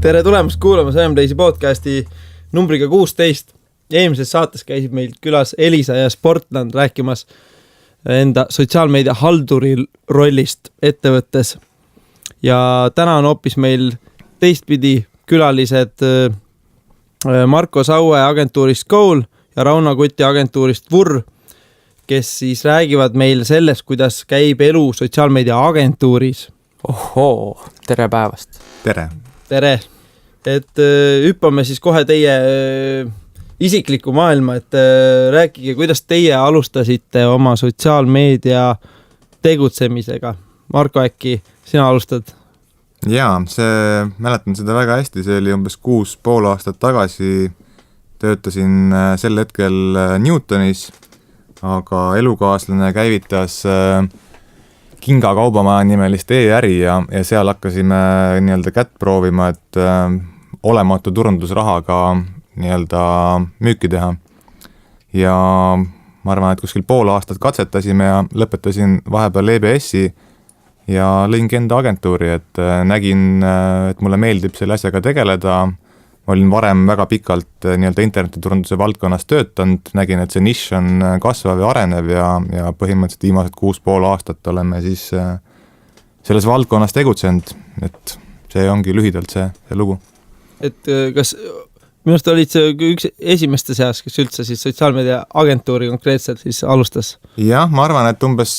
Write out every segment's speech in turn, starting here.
Tere tulemast kuulama Samplace'i podcasti numbriga 16. Eelmises saates käisib meil külas Elisa ja Sportland rääkimas enda sotsiaalmeedia halduri rollist ettevõttes. Ja täna on hoopis meil teistpidi külalised Marko Saue agentuurist Goal ja Rauno Kuti agentuurist VUR, kes siis räägivad meil sellest, kuidas käib elu sotsiaalmeedia agentuuris. Ohoo, tere päevast. Tere. Et hüppame siis kohe teie isikliku maailma, et rääkige, kuidas teie alustasite oma sotsiaalmeedia tegutsemisega. Marko, äkki sina alustad? Jaa, mäletan seda väga hästi, see oli umbes 6,5 aastat tagasi. Töötasin sel hetkel Newtonis, aga elukaaslane käivitas Kingakaubamaja nimelist e-äri ja seal hakkasime nii-öelda kätt proovima, et olematu turundusrahaga nii-öelda müüki teha. Ja ma arvan, et kuskil pool aastat katsetasime ja lõpetasin vahepeal EBS-i ja lõingi enda agentuuri, et nägin, et mulle meeldib selle asjaga tegeleda. Ma olin varem väga pikalt nii-öelda internetiturunduse valdkonnas töötanud, nägin, et see nišš on kasvav ja arenev ja põhimõtteliselt viimased 6,5 aastat oleme siis selles valdkonnas tegutsenud, et see ongi lühidalt see lugu. Et kas minust olid see üks esimeste seas, kes üldse siis sotsiaalmeedia agentuuri konkreetselt siis alustas? Jah, ma arvan, et umbes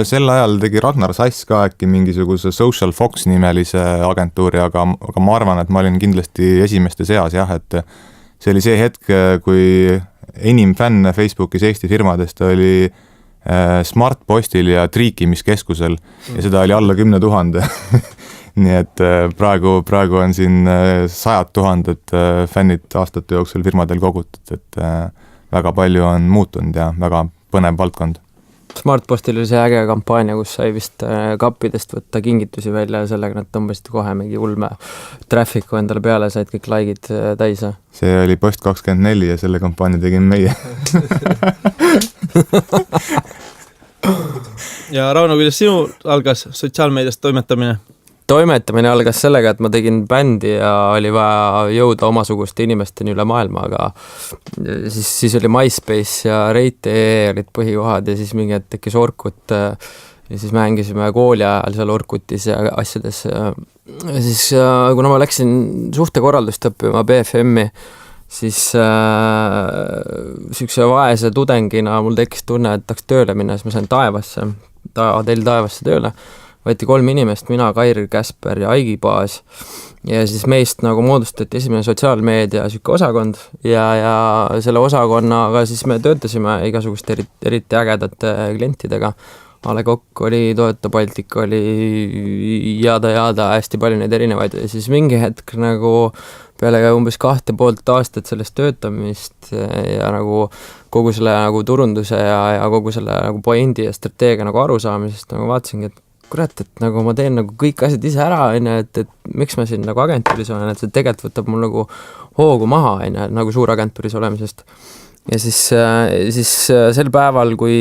sel ajal tegi Ragnar Sass ka äkki mingisuguse Social Fox nimelise agentuuri, aga ma arvan, et ma olin kindlasti esimeste seas, jah, et see oli see hetk, kui enim fänn Facebookis Eesti firmadest oli Smartpostil ja Triikimiskeskusel ja seda oli alla 10 000. Nii et praegu on siin 100 000 fännid aastate jooksul firmadel kogutud, et väga palju on muutunud ja väga põnev valdkond. Smartpostil oli see äge kampaania, kus sai vist kappidest võtta kingitusi välja ja sellega nad tõmbasid kohe mingi ulme trafficu endale peale, said kõik likeid täis. See oli Post24 ja selle kampaania tegin meie. Ja Rauno, kuidas sinu algas sotsiaalmeediast toimetamine? Toimetamine algas sellega, et ma tegin bändi ja oli vaja jõuda omasuguste inimesteni üle maailma, aga siis oli MySpace ja Rate.ee olid põhikohad ja siis mingi hetk tekkis Orkut ja siis mängisime kooli ajal seal Orkutis ja asjades. Ja siis kuna ma läksin suhtekorraldust õppima BFM-i, siis sükse vaese tudengina mul tekkis tunne, et tahaks tööle minna, siis ma sain taevasse tööle. Võeti 3 inimest, mina, Kair, Käsper ja Aigi Baas ja siis meist nagu moodustati esimene sotsiaalmeedia süke osakond ja selle osakonnaga siis me töötasime igasuguste eriti ägedate klientidega. Ale Kokk oli, Toyota Baltic oli jada, hästi palju neid erinevaid ja siis mingi hetk nagu peale umbes 2,5 aastat sellest töötamist ja nagu kogu selle nagu turunduse ja kogu selle nagu pointi ja strateegia nagu arusaamisest nagu vaatasingi, et kurat, et nagu ma teen nagu kõik asjad ise ära, et miks ma siin nagu agentuuris olen, et see tegelikult võtab mul nagu hoogu maha, nagu suur agentuuris olemisest. Ja siis sel päeval, kui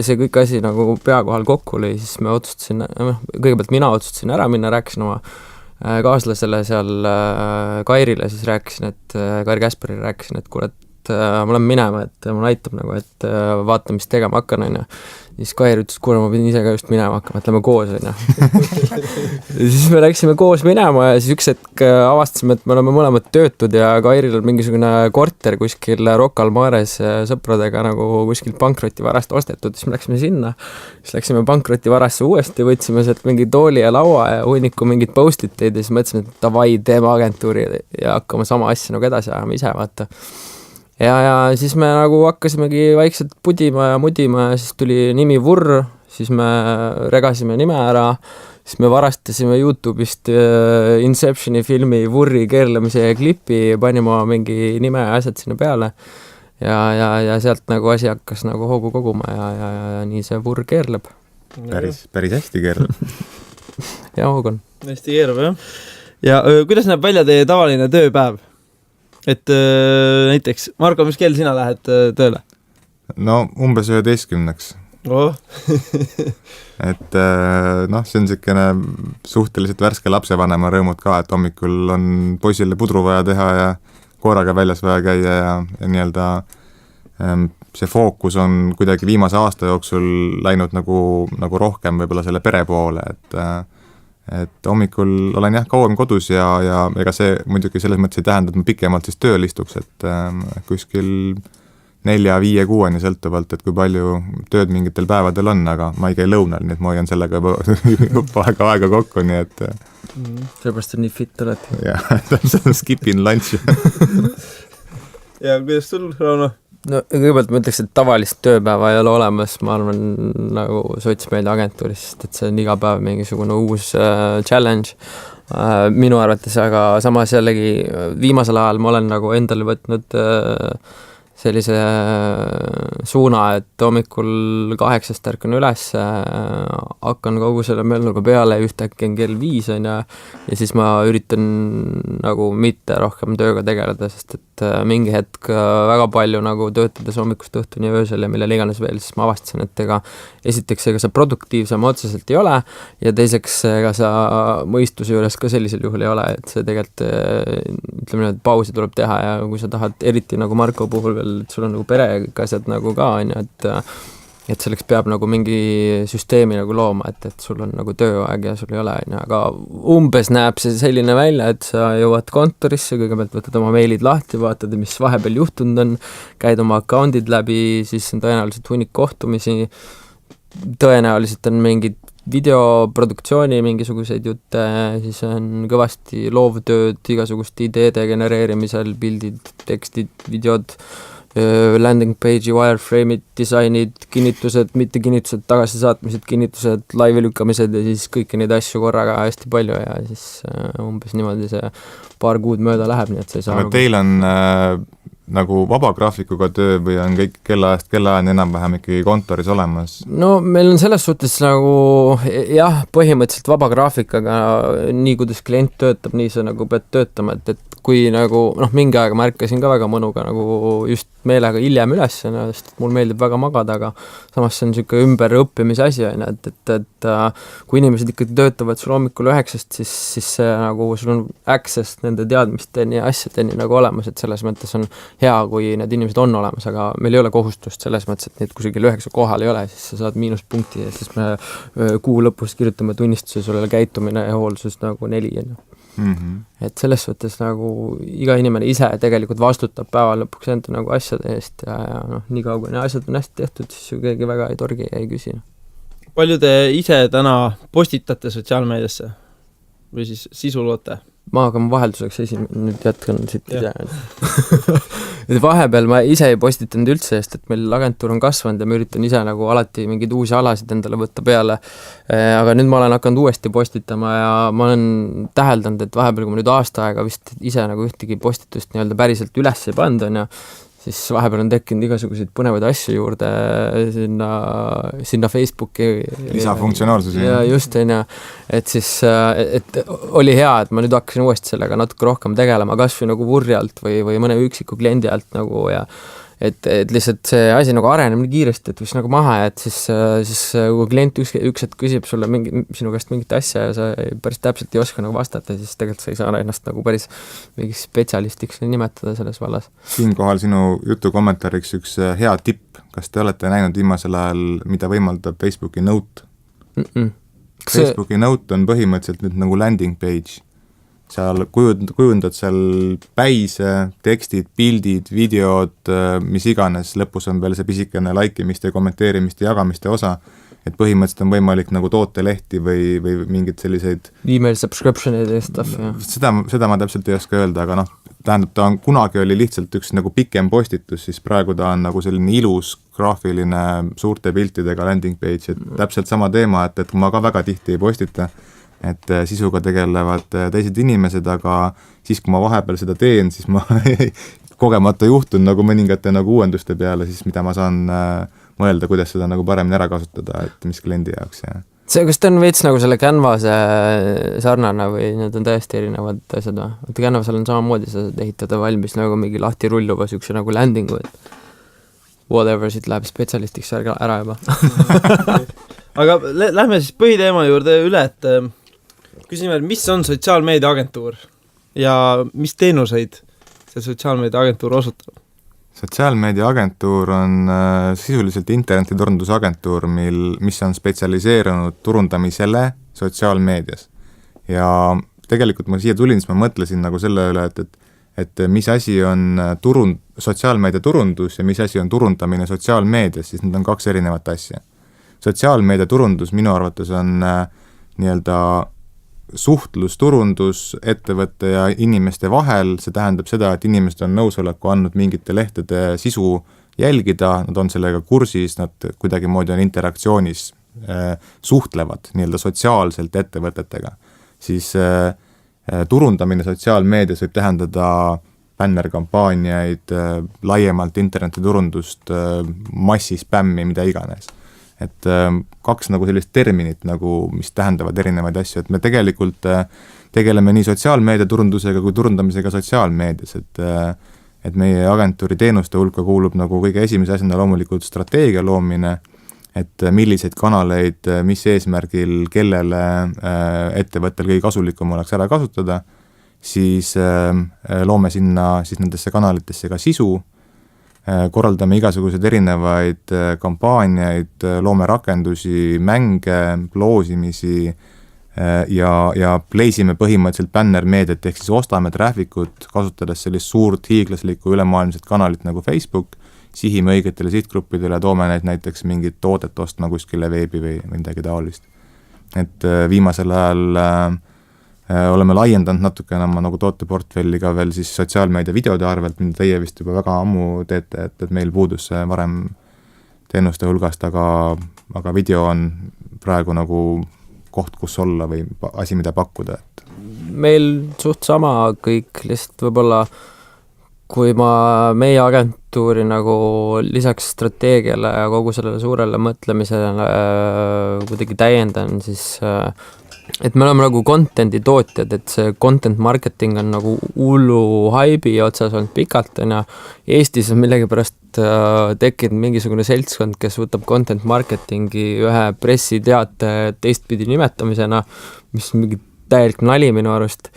see kõik asi nagu pea kohal kokku oli, siis me otsustasin, kõigepealt mina otsustasin ära minna, rääkisin oma kaaslasele seal Kairile, siis rääkisin, et Kair Käsperile rääkisin, et kurat, ma lähen minema, et mul aitab nagu, et vaata, mis tegema hakkan, Siis Kair ütles, kuule, ma pidin ise ka just minema hakkama, et lähme koos. Ja siis me läksime koos minema ja siis üks hetk avastasime, et me oleme mõlemad töötud ja Kairil on mingisugune korter kuskil Rocca al Mares sõpradega nagu kuskil pankrotivarast ostetud. Siis me läksime sinna, siis läksime pankrotivarasse uuesti, võtsime sealt mingi tooli ja laua ja hunniku mingid post-iteid ja siis mõtlesime, et davai, teeme agentuuri ja hakkame sama asja nagu edasi ajama ise, vaata. Ja siis me nagu hakkasimegi vaikselt pudima ja mudima ja siis tuli nimi VUR, siis me regasime nime ära, siis me varastasime YouTube'ist Inceptioni filmi VUR-i keerlemise ja klipi, panime mingi nime ja asjad sinna peale ja sealt nagu asi hakkas nagu hoogu koguma ja nii see VUR keerleb. Päris hästi keerleb. Ja hoog on. Hästi keerleb, jah. Ja kuidas näeb välja teie tavaline tööpäev? Et näiteks, Marko, mis kell sina lähed tööle? No umbes 11. Oh. et noh, see on niisugune suhteliselt värske lapsevanema rõõmud ka, et hommikul on poisile pudru vaja teha ja koeraga väljas vaja käia ja nii-öelda see fookus on kuidagi viimase aasta jooksul läinud nagu rohkem võib-olla selle pere poole, et hommikul olen jah kauem kodus ja ega see muidugi selles mõttes ei tähenda, et ma pikemalt siis tööl istuks, et kuskil 4-5-6 sõltuvalt, et kui palju tööd mingitel päevadel on, aga ma ei käi lõunal, nii et ma hoian sellega juba aega kokku, nii et sellepärast on nii fit oled. jah, täpselt skipin lunch. ja kuidas sul, Rauno? No kõigepealt ma ütleks, et tavalist tööpäeva ei ole olemas, ma arvan, nagu sotsmeedia agentuuris, sest et see on iga päev mingisugune uus challenge minu arvates, aga samas jällegi viimasel ajal ma olen nagu endale võtnud sellise suuna, et hommikul 8 ärkan üles, hakkan kogu selle mölluga peale, ühtäkki on kell 5 on ja siis ma üritan nagu mitte rohkem tööga tegeleda, sest et mingi hetk väga palju nagu töötades hommikust õhtuni öösel ja millel iganes veel, siis ma avastasin, et esiteks ega sa produktiivsem otseselt ei ole ja teiseks ega sa mõistuse juures ka sellisel juhul ei ole, et see tegelikult ütleme nii, et pausi tuleb teha ja kui sa tahad, eriti nagu Marko puhul veel, et sul on nagu perega asjad nagu ka, on ju, et selleks peab nagu mingi süsteemi nagu looma, et sul on nagu tööaeg ja sul ei ole, on ju, aga umbes näeb see selline välja, et sa jõuad kontorisse, kõigepealt võtad oma meilid lahti, vaatad, mis vahepeal juhtunud on, käid oma account'id läbi, siis on tõenäoliselt hunnik kohtumisi, tõenäoliselt on mingid videoproduktsiooni mingisuguseid jutte, siis on kõvasti loovtööd, igasugust ideede genereerimisel, pildid, tekstid, videod, landing page'i, wireframe'id, disainid, kinnitused, mitte kinnitused, tagasisaatmised, kinnitused, laivi lükkamised ja siis kõiki neid asju korraga hästi palju ja siis umbes niimoodi see paar kuud mööda läheb, nii et see ei saa aga teil on nagu vaba graafikuga töö või on kõik kellaajast kellaajani enam-vähem ikkagi kontoris olemas? No meil on selles suhtes nagu jah, põhimõtteliselt vaba graafik, aga nii kuidas klient töötab, nii sa nagu pead töötama, et kui nagu, mingi aega ma ärkasin ka väga mõnuga nagu just meelega hiljem üles, sest mul meeldib väga magada, aga samas see on niisugune ümberõppimise asi, et kui inimesed ikkagi töötavad sul hommikul 9, siis see nagu sul on access nende teadmisteni ja asjadeni nagu olemas, et selles mõttes on hea, kui need inimesed on olemas, aga meil ei ole kohustust selles mõttes, et neid kusagil 9 kohal ei ole, siis sa saad miinuspunkti ja siis me kuu lõpus kirjutame tunnistuse sulle käitumine ja hoolsus nagu 4, et selles suhtes nagu iga inimene ise tegelikult vastutab päeva lõpuks enda nagu asjade eest ja nii kaua, kui asjad on hästi tehtud, siis ju keegi väga ei torgi ja ei küsi. Palju te ise täna postitate sotsiaalmeediasse või siis sisu loote? Ma hakkan vahelduseks nüüd jätkan siit ise. Vahepeal ma ise ei postitanud üldse, sest et meil agentuur on kasvanud ja ma üritan ise nagu alati mingeid uusi alasid endale võtta peale. Aga nüüd ma olen hakanud uuesti postitama ja ma olen täheldanud, et vahepeal, kui ma nüüd aasta aega vist ise nagu ühtegi postitust nii-öelda päriselt üles ei pannud, on ja siis vahepeal on tekkinud igasuguseid põnevaid asju juurde sinna Facebooki. Lisafunktsionaalsusi. Ja just, on ja, et siis et oli hea, et ma nüüd hakkasin uuesti sellega natuke rohkem tegelema, kas või nagu vurjalt või mõne üksiku kliendi alt nagu ja et lihtsalt see asi nagu areneb nii kiiresti, et võiks nagu maha ja et siis kui klient üks hetk küsib sulle sinu käest mingit asja ja sa päris täpselt ei oska nagu vastata, siis tegelikult sa ei saa ennast nagu päris mingiks spetsialistiks nimetada selles vallas. Siinkohal sinu jutu kommentaariks üks hea tipp, kas te olete näinud viimasel ajal, mida võimaldab Facebooki Note? Facebooki Note on põhimõtteliselt nüüd nagu landing page. Seal kujundad seal päise, tekstid, pildid, videod, mis iganes, lõpus on veel see pisikene laikimiste, kommenteerimiste, jagamiste osa, et põhimõtteliselt on võimalik nagu tootelehti või mingid selliseid email subscription'id ja stuff, jah. Seda ma täpselt ei oska öelda, aga tähendab, ta on kunagi oli lihtsalt üks nagu pikem postitus, siis praegu ta on nagu selline ilus, graafiline, suurte piltidega landing page, et täpselt sama teema, et ma ka väga tihti ei postita, et sisuga tegelevad teised inimesed, aga siis, kui ma vahepeal seda teen, siis ma kogemata juhtun nagu mõningate nagu uuenduste peale, siis mida ma saan mõelda, kuidas seda nagu paremini ära kasutada, et mis kliendi jaoks ja see, kas ta on veits nagu selle Canvase sarnane või need on täiesti erinevad asjad või? Vaata Canvasel on samamoodi, sa saad ehitada valmis nagu mingi lahti rulluva sükse nagu landingu, et whatever, siit läheb spetsialistiks ära juba. Aga lähme siis põhiteema juurde üle, et küsime, mis on sotsiaalmeedia agentuur ja mis teenuseid see sotsiaalmeedia agentuur osutab? Sotsiaalmeedia agentuur on sisuliselt internetiturundusagentuur, mis on spetsialiseerunud turundamisele sotsiaalmeedias. Ja tegelikult ma siia tulin, siis ma mõtlesin nagu selle üle, et mis asi on sotsiaalmeedia turundus ja mis asi on turundamine sotsiaalmeedias, siis need on 2 erinevat asja. Sotsiaalmeedia turundus minu arvates on nii-öelda suhtlusturundus ettevõtte ja inimeste vahel, see tähendab seda, et inimesed on nõusoleku andnud mingite lehtede sisu jälgida, nad on sellega kursis, nad kuidagi moodi on interaktsioonis, suhtlevad nii-öelda sotsiaalselt ettevõtetega. Siis turundamine sotsiaalmeedias võib tähendada bännerkampaaniaid, laiemalt internetiturundust, massispämmi, mida iganes. Et 2 nagu sellist terminit, nagu, mis tähendavad erinevaid asju, et me tegelikult tegeleme nii sotsiaalmeedia turundusega kui turundamisega sotsiaalmeedias, et meie agentuuri teenuste hulka kuulub nagu kõige esimese asjana loomulikult strateegia loomine, et milliseid kanaleid, mis eesmärgil, kellele ettevõttel kõige kasulikum oleks ära kasutada, siis loome sinna siis nendesse kanalitesse ka sisu, korraldame igasuguseid erinevaid kampaaniaid, loome rakendusi, mänge, loosimisi ja pleisime põhimõtteliselt bännermeediat, ehk siis ostame traffic'ut, kasutades sellist suurt hiiglaslikku ülemaailmset kanalit nagu Facebook, sihime õigetele sihtgruppidele ja toome neid näiteks mingit toodet ostma kuskile veebi või midagi taolist. Et viimasel ajal oleme laiendanud natukene oma nagu tooteportfelli ka veel siis sotsiaalmeedia videode arvelt, mida teie vist juba väga ammu teete, et meil puudus see varem teenuste hulgast, aga video on praegu nagu koht, kus olla või asi, mida pakkuda. Meil suht sama kõik, lihtsalt võib-olla kui ma meie agentuuri nagu lisaks strateegiale ja kogu sellele suurele mõtlemisele kuidagi täiendan, siis et me oleme nagu content'i tootjad, et see content marketing on nagu hullu haibi otsas olnud pikalt, ja Eestis on millegipärast tekkinud mingisugune seltskond, kes võtab content marketingi ühe pressiteate teistpidi nimetamisena, mis on mingi täielik nali minu arust.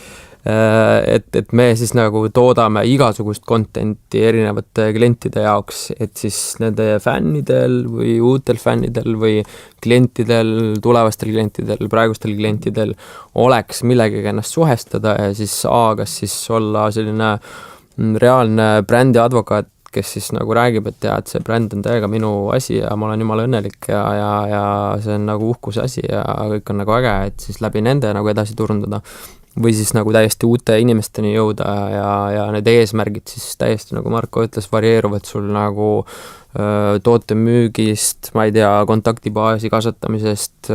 Et me siis nagu toodame igasugust content'i erinevate klientide jaoks, et siis nende fännidel või uutel fännidel või klientidel, tulevastel klientidel, praegustel klientidel oleks millegagi ennast suhestada ja siis kas siis olla selline reaalne brändi advokaat, kes siis nagu räägib, et see bränd on täiega minu asi ja ma olen jumala õnnelik ja see on nagu uhkuse asi ja kõik on nagu äge, et siis läbi nende nagu edasi turundada. Või siis nagu täiesti uute inimesteni jõuda ja need eesmärgid siis täiesti, nagu Marko ütles, varieeruvad sul nagu tootemüügist, ma ei tea, kontaktibaasi kasvatamisest,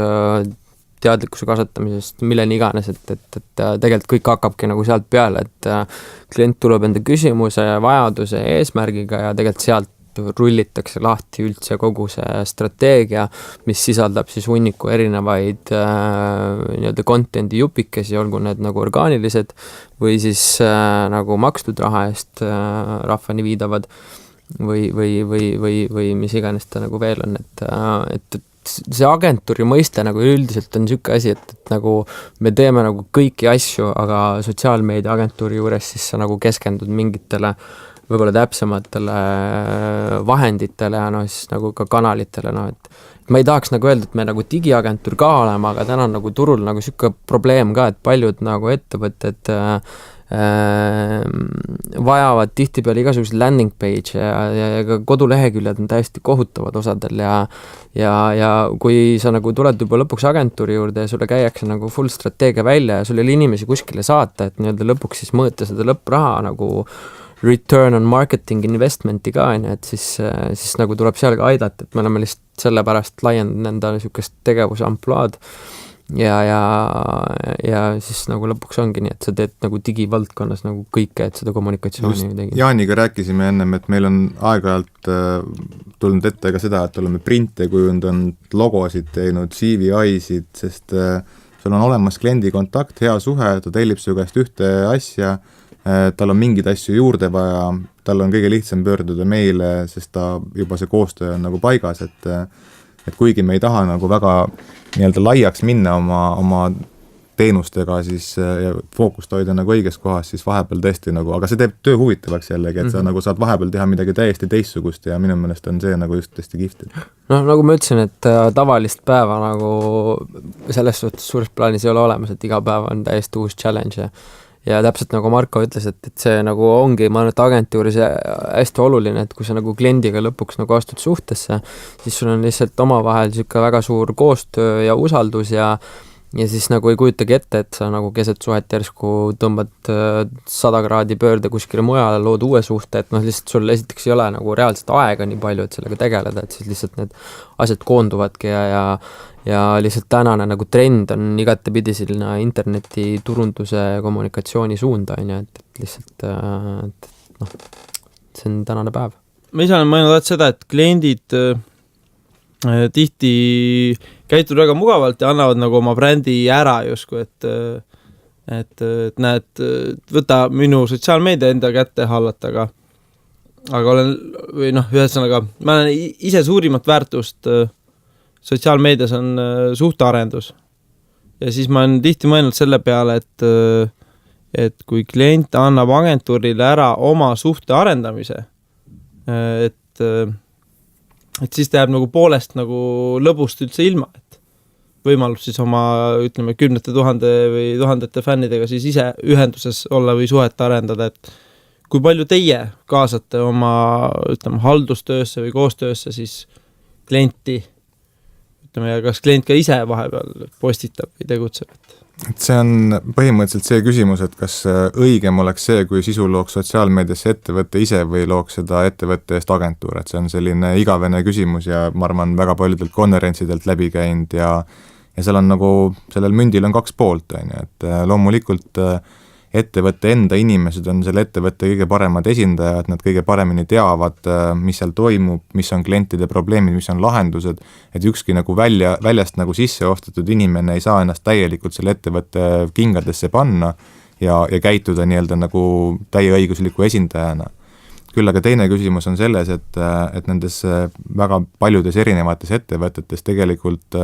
teadlikkuse kasvatamisest, milleni iganes, et tegelikult kõik hakkabki nagu sealt peale, et klient tuleb enda küsimuse, vajaduse, eesmärgiga ja tegelikult sealt rullitakse lahti üldse kogu see strateegia, mis sisaldab siis hunniku erinevaid nii-öelda content'i jupikesi, olgu need nagu orgaanilised või siis nagu makstud raha eest rahvani viidavad või mis iganes ta nagu veel on, et see agentuuri mõiste nagu üldiselt on niisugune asi, et nagu me teeme nagu kõiki asju, aga sotsiaalmeedia agentuuri juures siis sa nagu keskendud mingitele võib-olla täpsematele vahenditele ja siis nagu ka kanalitele, et ma ei tahaks nagu öelda, et me nagu digiagentuur ka oleme, aga täna on nagu turul nagu niisugune probleem ka, et paljud nagu ettevõtted vajavad tihtipeale igasuguseid landing page ja ka koduleheküljed on täiesti kohutavad osadel ja kui sa nagu tuled juba lõpuks agentuuri juurde ja sulle käiakse nagu full strateegia välja ja sul ei ole inimesi kuskile saata, et nii-öelda lõpuks siis mõõta seda lõppraha nagu return on marketing investmenti ka, et siis nagu tuleb seal ka aidata, et me oleme lihtsalt sellepärast laiendanud enda niisugust tegevuse ampluaad ja siis nagu lõpuks ongi nii, et sa teed nagu digivaldkonnas nagu kõike, et seda kommunikatsiooni tegi. Jaaniga rääkisime ennem, et meil on aeg-ajalt tulnud ette ka seda, et oleme printe kujundanud, logosid teinud, CVI-sid, sest sul on olemas kliendi kontakt, hea suhe, ta tellib su käest ühte asja tal on mingeid asju juurde vaja, tal on kõige lihtsam pöörduda meile, sest ta juba see koostöö on nagu paigas, et kuigi me ei taha nagu väga nii-öelda laiaks minna oma teenustega, siis ja fookust hoida nagu õiges kohas, siis vahepeal tõesti nagu, aga see teeb töö huvitavaks jällegi, et sa nagu saad vahepeal teha midagi täiesti teistsugust ja minu meelest on see nagu just tõesti kihvt. Noh, nagu ma ütlesin, et tavalist päeva nagu selles suhtes suures plaanis ei ole olemas, et iga päev on täiesti uus challenge ja täpselt nagu Marko ütles, et see nagu ongi, ma arvan, et agentuuris hästi oluline, et kui sa nagu kliendiga lõpuks nagu astud suhtesse, siis sul on lihtsalt omavahel siuke väga suur koostöö ja usaldus ja siis nagu ei kujutagi ette, et sa nagu keset suhet järsku tõmbad 100 kraadi pöörde kuskile mujale, lood uue suhte, et noh, lihtsalt sul esiteks ei ole nagu reaalselt aega nii palju, et sellega tegeleda, et siis lihtsalt need asjad koonduvadki ja lihtsalt tänane nagu trend on igatepidi selline interneti turunduse kommunikatsiooni suunda, et lihtsalt et, noh, see on tänane päev. Ma ise olen mõelnud seda, et kliendid tihti käituvad väga mugavalt ja annavad nagu oma brändi ära justkui, et näed, võta minu sotsiaalmeedia enda kätte hallata, aga olen, või noh, ühesõnaga, ma olen ise suurimat väärtust sotsiaalmeedias on suhtearendus. Ja siis ma olen tihti mõelnud selle peale, et kui klient annab agentuurile ära oma suhte arendamise, et siis ta jääb nagu poolest nagu lõbust üldse ilma, et võimalus siis oma, ütleme, 10 000 või tuhandete fännidega siis ise ühenduses olla või suhet arendada, et kui palju teie kaasate oma, ütleme, haldustöösse või koostöösse siis klienti, ütleme, ja kas klient ka ise vahepeal postitab või tegutseb? Et see on põhimõtteliselt see küsimus, et kas õigem oleks see, kui sisu looks sotsiaalmeediasse ettevõtte ise või looks seda ettevõtte eest agentuur, et see on selline igavene küsimus ja ma arvan väga paljudelt konverentsidelt läbi käinud ja seal on nagu, sellel mündil on 2 poolt, et loomulikult ettevõtte enda inimesed on selle ettevõtte kõige paremad esindajad, nad kõige paremini teavad, mis seal toimub, mis on klientide probleemid, mis on lahendused, et ükski nagu väljast nagu sisse ostetud inimene ei saa ennast täielikult selle ettevõtte kingadesse panna ja käituda nii-öelda nagu täieõigusliku esindajana. Küll aga teine küsimus on selles, et nendes väga paljudes erinevates ettevõtetes tegelikult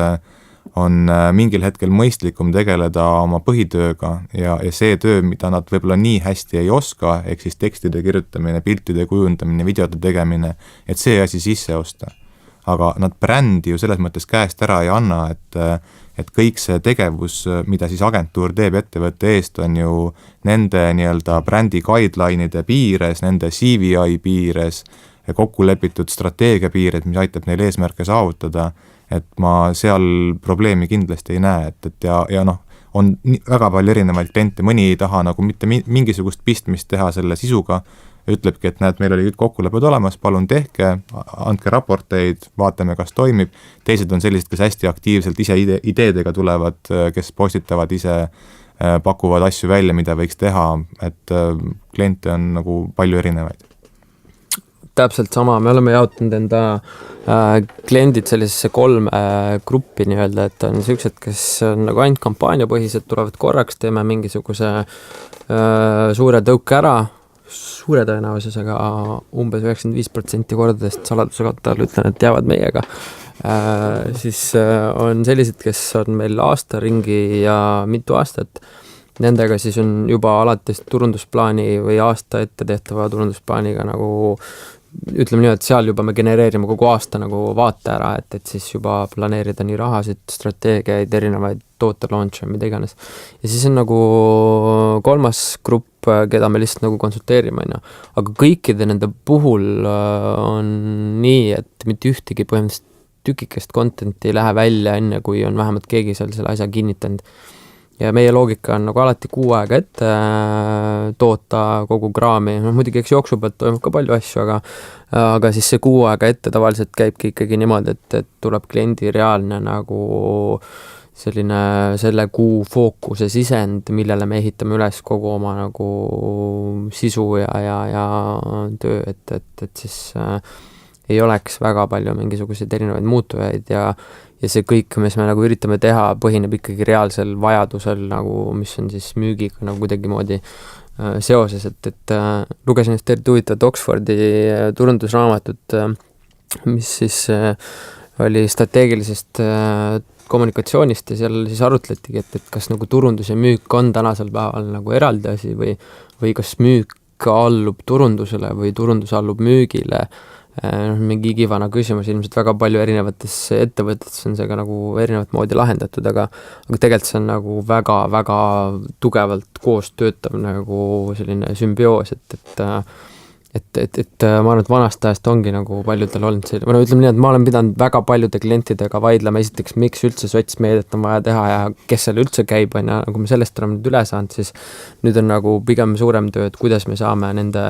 on mingil hetkel mõistlikum tegeleda oma põhitööga ja see töö, mida nad võib-olla nii hästi ei oska, ehk siis tekstide kirjutamine, piltide kujundamine, videote tegemine, et see asi sisse osta. Aga nad brändi ju selles mõttes käest ära ei anna, et kõik see tegevus, mida siis agentuur teeb ettevõtte eest, on ju nende nii-öelda brändi guideline'ide piires, nende CVI piires, kokku lepitud strateegia piires, mis aitab neil eesmärke saavutada, et ma seal probleemi kindlasti ei näe, et ja noh, on väga palju erinevaid kliente, mõni ei taha nagu mitte mingisugust pistmist teha selle sisuga, ütlebki, et näed, meil oli kõik kokkulepped olemas, palun tehke, andke raporteid, vaatame, kas toimib, teised on sellised, kes hästi aktiivselt ise ideedega tulevad, kes postitavad ise, pakuvad asju välja, mida võiks teha, et kliente on nagu palju erinevaid. Täpselt sama, me oleme jaotanud enda kliendid sellisesse 3 gruppi nii-öelda, et on sellised, kes on nagu ainult kampaaniapõhised, tulevad korraks, teeme mingisuguse suure tõuke ära, suure tõenäosusega umbes 95% kordadest saladuse kattal ütlen, et jäävad meiega. Siis on sellised, kes on meil aasta ringi ja mitu aastat. Nendega siis on juba alates turundusplaani või aasta ette tehtava turundusplaaniga nagu ütleme nii, et seal juba me genereerime kogu aasta nagu vaate ära, et siis juba planeerida nii rahasid, strateegiaid, erinevaid toote launche, mida iganes. Ja siis on nagu 3. grupp, keda me lihtsalt nagu konsulteerime, aga kõikide nende puhul on nii, et mitte ühtegi põhimõtteliselt tükikest contenti ei lähe välja enne, kui on vähemalt keegi seal selle asja kinnitanud. Ja meie loogika on nagu alati 6 aega ette toota kogu kraami, muidugi eks jooksu pealt toimub ka palju asju, aga siis see 6 aega ette tavaliselt käibki ikkagi niimoodi, et tuleb kliendi reaalne nagu selline selle kuu fookuse sisend, millele me ehitame üles kogu oma nagu sisu ja töö, et siis ei oleks väga palju mingisuguseid erinevaid muutujaid ja see kõik, mis me nagu üritame teha, põhineb ikkagi reaalsel vajadusel, nagu, mis on siis müügiga nagu kuidagi moodi seoses, et lugesin just eriti huvitavat Oxfordi turundusraamatut, mis siis oli strateegilisest kommunikatsioonist ja seal siis arutletigi, et kas nagu turundus ja müük on tänasel päeval nagu eraldi asi või kas müük allub turundusele või turundus allub müügile. Mingi igivana küsimus, ilmselt väga palju erinevates ettevõtetes on see ka nagu erinevat moodi lahendatud, aga tegelikult see on nagu väga-väga tugevalt koos töötav nagu selline sümbioos, et ma arvan, et vanast ajast ongi nagu paljudel olnud see, või no ütleme nii, et ma olen pidanud väga paljude klientidega vaidlema esiteks, miks üldse sotsmeediat on vaja teha ja kes seal üldse käib, on ja nagu me sellest oleme nüüd üle saanud, siis nüüd on nagu pigem suurem töö, et kuidas me saame nende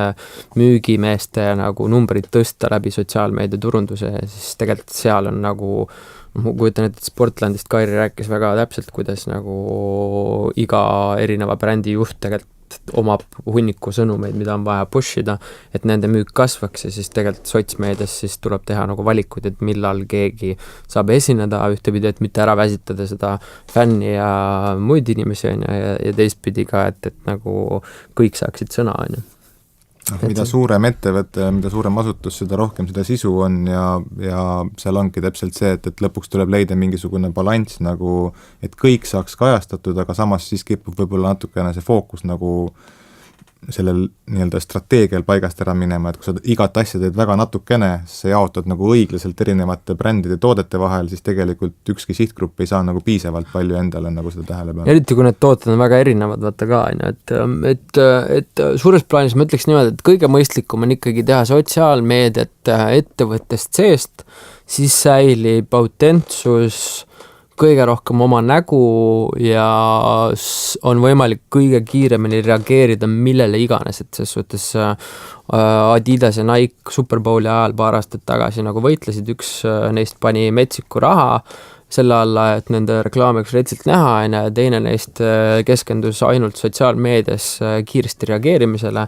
müügimeeste nagu numbrid tõsta läbi sotsiaalmeedia turunduse ja siis tegelikult seal on nagu ma kujutan, et Sportlandist Kairi rääkis väga täpselt, kuidas nagu iga erineva brändi juht tegelikult omab hunniku sõnumeid, mida on vaja pushida, et nende müük kasvaks ja siis tegelikult sotsmeedias siis tuleb teha nagu valikud, et millal keegi saab esineda ühtepidi, et mitte ära väsitada seda fänni ja muid inimesi on ja teistpidi ka, et nagu kõik saaksid sõna on ju. Mida suurem ettevõte, mida suurem asutus, seda rohkem seda sisu on ja seal ongi täpselt see, et lõpuks tuleb leida mingisugune balanss nagu, et kõik saaks kajastatud, aga samas siis kipub võib-olla natukene see fookus nagu sellel nii-öelda strateegial paigast ära minema, et kui sa igat asja teed väga natukene, sa jaotad nagu õiglaselt erinevate brändide toodete vahel, siis tegelikult ükski sihtgrupp ei saa nagu piisavalt palju endale nagu seda tähelepanu. Eriti kui need tooted on väga erinevad, vaata ka, et suures plaanis ma ütleks niimoodi, et kõige mõistlikum on ikkagi teha sotsiaalmeediat ettevõttest seest, siis säilib autentsus, kõige rohkem oma nägu ja on võimalik kõige kiiremini reageerida millele iganes, et selles suhtes Adidas ja Nike Super Bowli ajal paar aastat tagasi nagu võitlesid, üks neist pani metsiku raha selle alla, et nende reklaami üks retsilt näha ja teine neist keskendus ainult sotsiaalmeedias kiiresti reageerimisele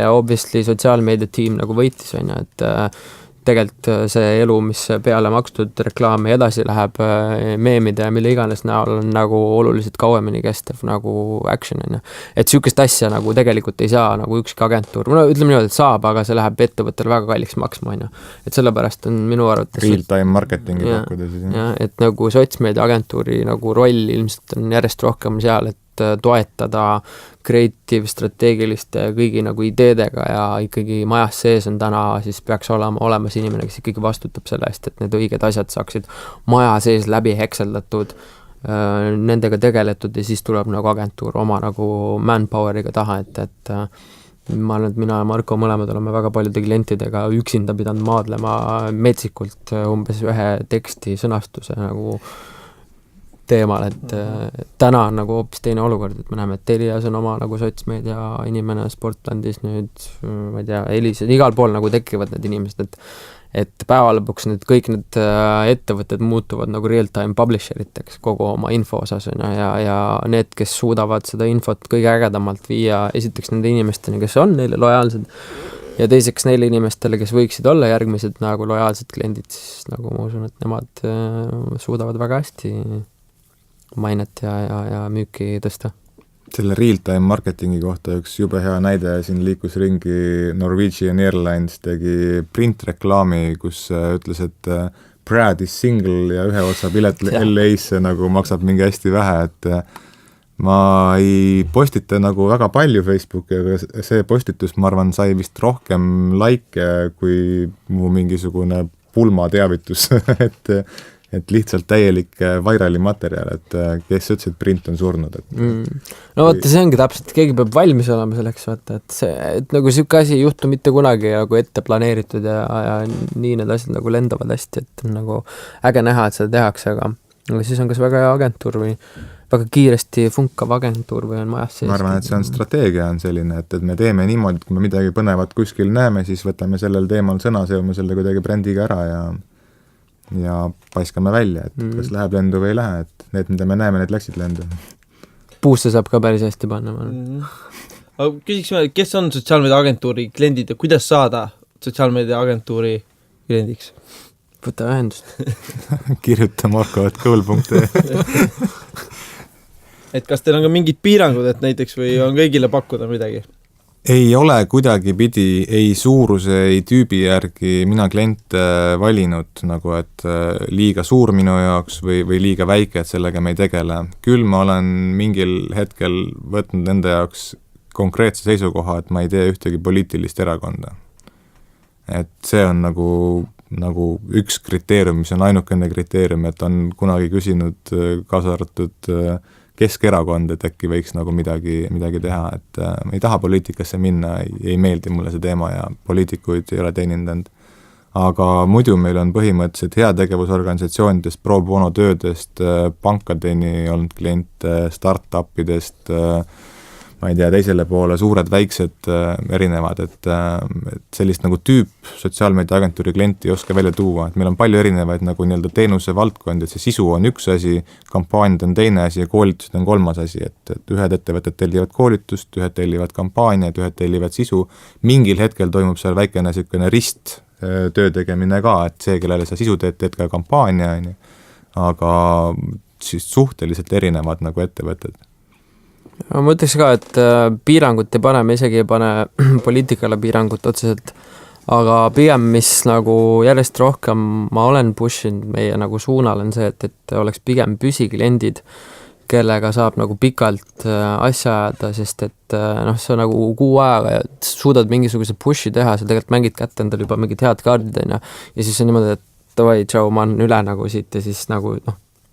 ja obviously sotsiaalmeedia tiim nagu võitis, et tegelikult see elu, mis peale makstud reklaami edasi läheb meemide ja mille iganes näol on nagu oluliselt kauemini kestev nagu action on. Et sükest asja nagu tegelikult ei saa nagu ükski agentuur, no ütleme niimoodi, et saab, aga see läheb ettevõttele väga kalliks maksma on. Et sellepärast on minu arvates real-time marketingi pakkuda siis. Ja, et nagu sotsmeedia agentuuri nagu roll ilmselt on järjest rohkem seal, et toetada creative, strateegiliste kõigi nagu ideedega ja ikkagi majas sees on täna, siis peaks olemas inimene, kes ikkagi vastutab selle eest, et need õiged asjad saaksid maja sees läbi hekseldatud, nendega tegeletud ja siis tuleb nagu agentuur oma nagu manpoweriga taha, et ma arvan, et mina ja Marko mõlemad oleme väga paljude klientidega üksinda pidanud maadlema metsikult umbes ühe teksti sõnastuse nagu teemal, et täna on nagu hoopis teine olukord, et me näeme, et Telias on oma nagu sotsmeedia inimene, Sportlandis nüüd, ma ei tea, Elis, igal pool nagu tekivad need inimesed, et päeva lõpuks kõik need ettevõtted muutuvad nagu real-time publisheriteks kogu oma info osas ja need, kes suudavad seda infot kõige ägedamalt viia esiteks nende inimesteni, kes on neile lojaalsed ja teiseks neile inimestele, kes võiksid olla järgmised nagu lojaalsed kliendid, siis nagu ma usun, et nemad suudavad väga hästi mainet ja müüki tõsta. Selle real-time marketingi kohta üks jube hea näide, siin liikus ringi Norwegian Airlines tegi printreklaami, kus ütles, et Brad is single ja ühe otsa pilet LA-sse nagu maksab mingi hästi vähe, et ma ei postita nagu väga palju Facebooki, aga see postitus, ma arvan, sai vist rohkem like kui mu mingisugune pulmateavitus, et lihtsalt täielik vairali materjal, et kes ütles, et print on surnud. No vaata, see ongi täpselt, keegi peab valmis olema selleks, vaata, et nagu siuke asi ei juhtu mitte kunagi nagu ette planeeritud ja nii need asjad nagu lendavad hästi, et on nagu äge näha, et seda tehakse, aga siis on kas väga hea agentuur või väga kiiresti funkav agentuur või on majas sees. Ma arvan, et see on strateegia on selline, et me teeme niimoodi, et kui me midagi põnevat kuskil näeme, siis võtame sellel teemal sõna, seome selle kuidagi brändiga ära ja paiskame välja, et kas läheb lendu või ei lähe, et need, mida me näeme, need läksid lendu. Puusse saab ka päris hästi panna. Aga küsiks, kes on sotsiaalmeedia agentuuri kliendid ja kuidas saada sotsiaalmeedia agentuuri kliendiks? Võta ühendust. Kirjuta marko@kõul.ee Et kas teil on ka mingid piirangud, et näiteks või on kõigile pakkuda midagi? ei ole kuidagi pidi ei suuruse, ei tüübi järgi mina kliente valinud, nagu et liiga suur minu jaoks või liiga väike, et sellega me ei tegele. Küll ma olen mingil hetkel võtnud enda jaoks konkreetse seisukoha, et ma ei tee ühtegi poliitilist erakonda. Et see on nagu üks kriteerium, mis on ainukene kriteerium, et on kunagi küsinud kaasa arvatud Keskerakond, et äkki võiks nagu midagi teha, et ei taha poliitikasse minna, ei meeldi mulle see teema ja poliitikuid ei ole teenindanud. Aga muidu meil on põhimõtteliselt heategevusorganisatsioonidest, pro bono töödest, pankadeni olnud kliente, start-upidest, ma ei tea, teisele poole suured, väiksed erinevad, et sellist nagu tüüp sotsiaalmeediaagentuuri klienti ei oska välja tuua, et meil on palju erinevaid nagu nii-öelda teenuse valdkondi, et see sisu on üks asi, kampaaniad on teine asi ja koolitused on kolmas asi, et ühed ettevõtted tellivad koolitust, ühed tellivad kampaaniad, ühed tellivad sisu, mingil hetkel toimub seal väikene selline rist töö tegemine ka, et see, kellele sa sisu teed ka kampaania, aga siis suhteliselt erinevad nagu ettevõtted. Ma mõtleks ka, et piirangut ei pane, me isegi ei pane poliitikale piirangut otseselt, aga pigem mis nagu järjest rohkem ma olen pushinud meie nagu suunal on see, et oleks pigem püsikliendid, kellega saab nagu pikalt asja ajada, sest et see on nagu kuu ajaga ja suudad mingisuguse pushi teha, sa tegelikult mängid kätte endal juba mingid head kaardid ja siis on niimoodi, et davai, tšau, ma olen üle nagu siit ja siis nagu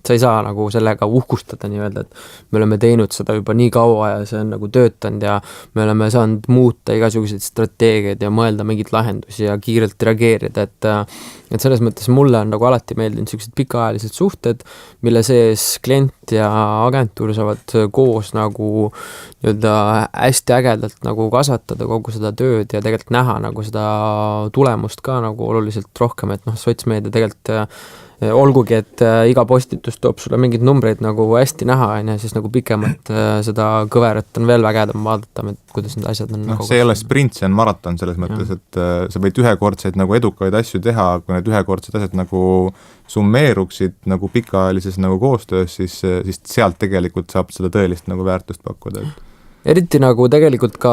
sa ei saa nagu sellega uhkustada nii-öelda, et me oleme teinud seda juba nii kaua ja see on nagu töötanud ja me oleme saanud muuta igasuguseid strateegiaid ja mõelda mingeid lahendusi ja kiirelt reageerida, et selles mõttes mulle on nagu alati meeldinud sellised pikaajalised suhted, mille sees klient ja agentuur saavad koos nagu nii-öelda hästi ägedalt nagu kasvatada kogu seda tööd ja tegelikult näha nagu seda tulemust ka nagu oluliselt rohkem, et sotsmeedia tegelikult olgugi, et iga postitus toob sulle mingid numbreid nagu hästi näha, siis nagu pikemalt seda kõverat on veel vägedam vaadata, kuidas need asjad on. See ei ole sprint, see on maraton selles mõttes, et sa võid ühekordseid nagu edukaid asju teha, kui need ühekordsed asjad nagu summeeruksid nagu pikaajalises nagu koostöös, siis sealt tegelikult saab seda tõelist nagu väärtust pakkuda. Eriti nagu tegelikult ka,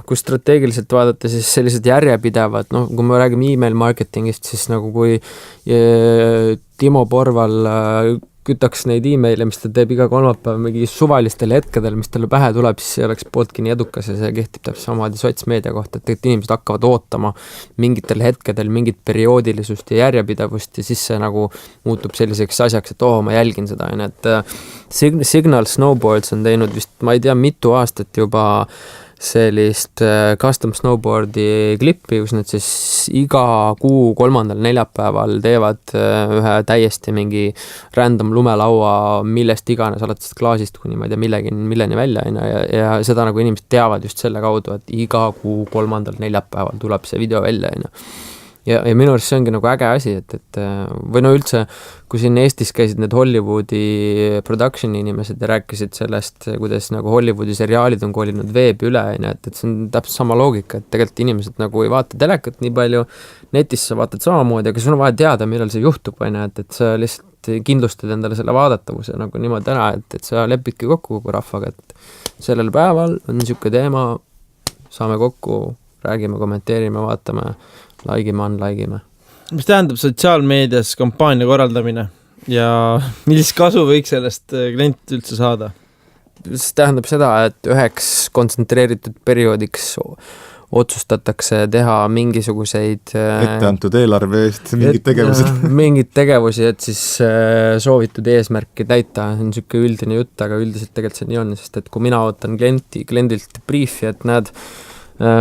kui strateegiliselt vaadata, siis sellised järjepidevad, kui me räägime email marketingist, siis nagu kui Timo Porval kütaks neid emaile, mis ta teeb iga kolmapäev mingi suvalistel hetkedel, mis talle pähe tuleb, siis see oleks pooltki nii edukas ja see kehtib täpselt samamoodi sotsmeedia kohta, et tegelikult inimesed hakkavad ootama mingitel hetkedel mingit perioodilisust ja järjepidevust ja siis see nagu muutub selliseks asjaks, et ma jälgin seda, et Signal Snowboards on teinud vist, ma ei tea, mitu aastat juba sellist custom snowboardi klippi, kus nad siis iga kuu 3. neljapäeval teevad ühe täiesti mingi random lumelaua, millest iganes, alates klaasist kuni ma ei tea milleni välja ja seda nagu inimesed teavad just selle kaudu, et iga kuu 3. neljapäeval tuleb see video välja. Ja minu arust see ongi nagu äge asi, et või üldse, kui siin Eestis käisid need Hollywoodi production inimesed ja rääkisid sellest, kuidas nagu Hollywoodi seriaalid on kolinud veebi üle, et see on täpselt sama loogika, et tegelikult inimesed nagu ei vaata telekat nii palju, netis sa vaatad samamoodi, aga sul on vaja teada, millal see juhtub, et sa lihtsalt kindlustad endale selle vaadatavuse nagu niimoodi ära, et sa lepidki kokku kogu rahvaga, et sellel päeval on niisugune teema, saame kokku, räägime, kommenteerime, vaatame, laigime. Mis tähendab sotsiaalmeedias kampaania korraldamine ja millist kasu võiks sellest klient üldse saada? See tähendab seda, et üheks kontsentreeritud perioodiks otsustatakse teha mingisuguseid etteantud eelarve eest mingid tegevusi, et siis soovitud eesmärki täita, see on niisugune üldine jutt, aga üldiselt tegelikult see nii on, sest et kui mina ootan kliendilt briefi, et näed,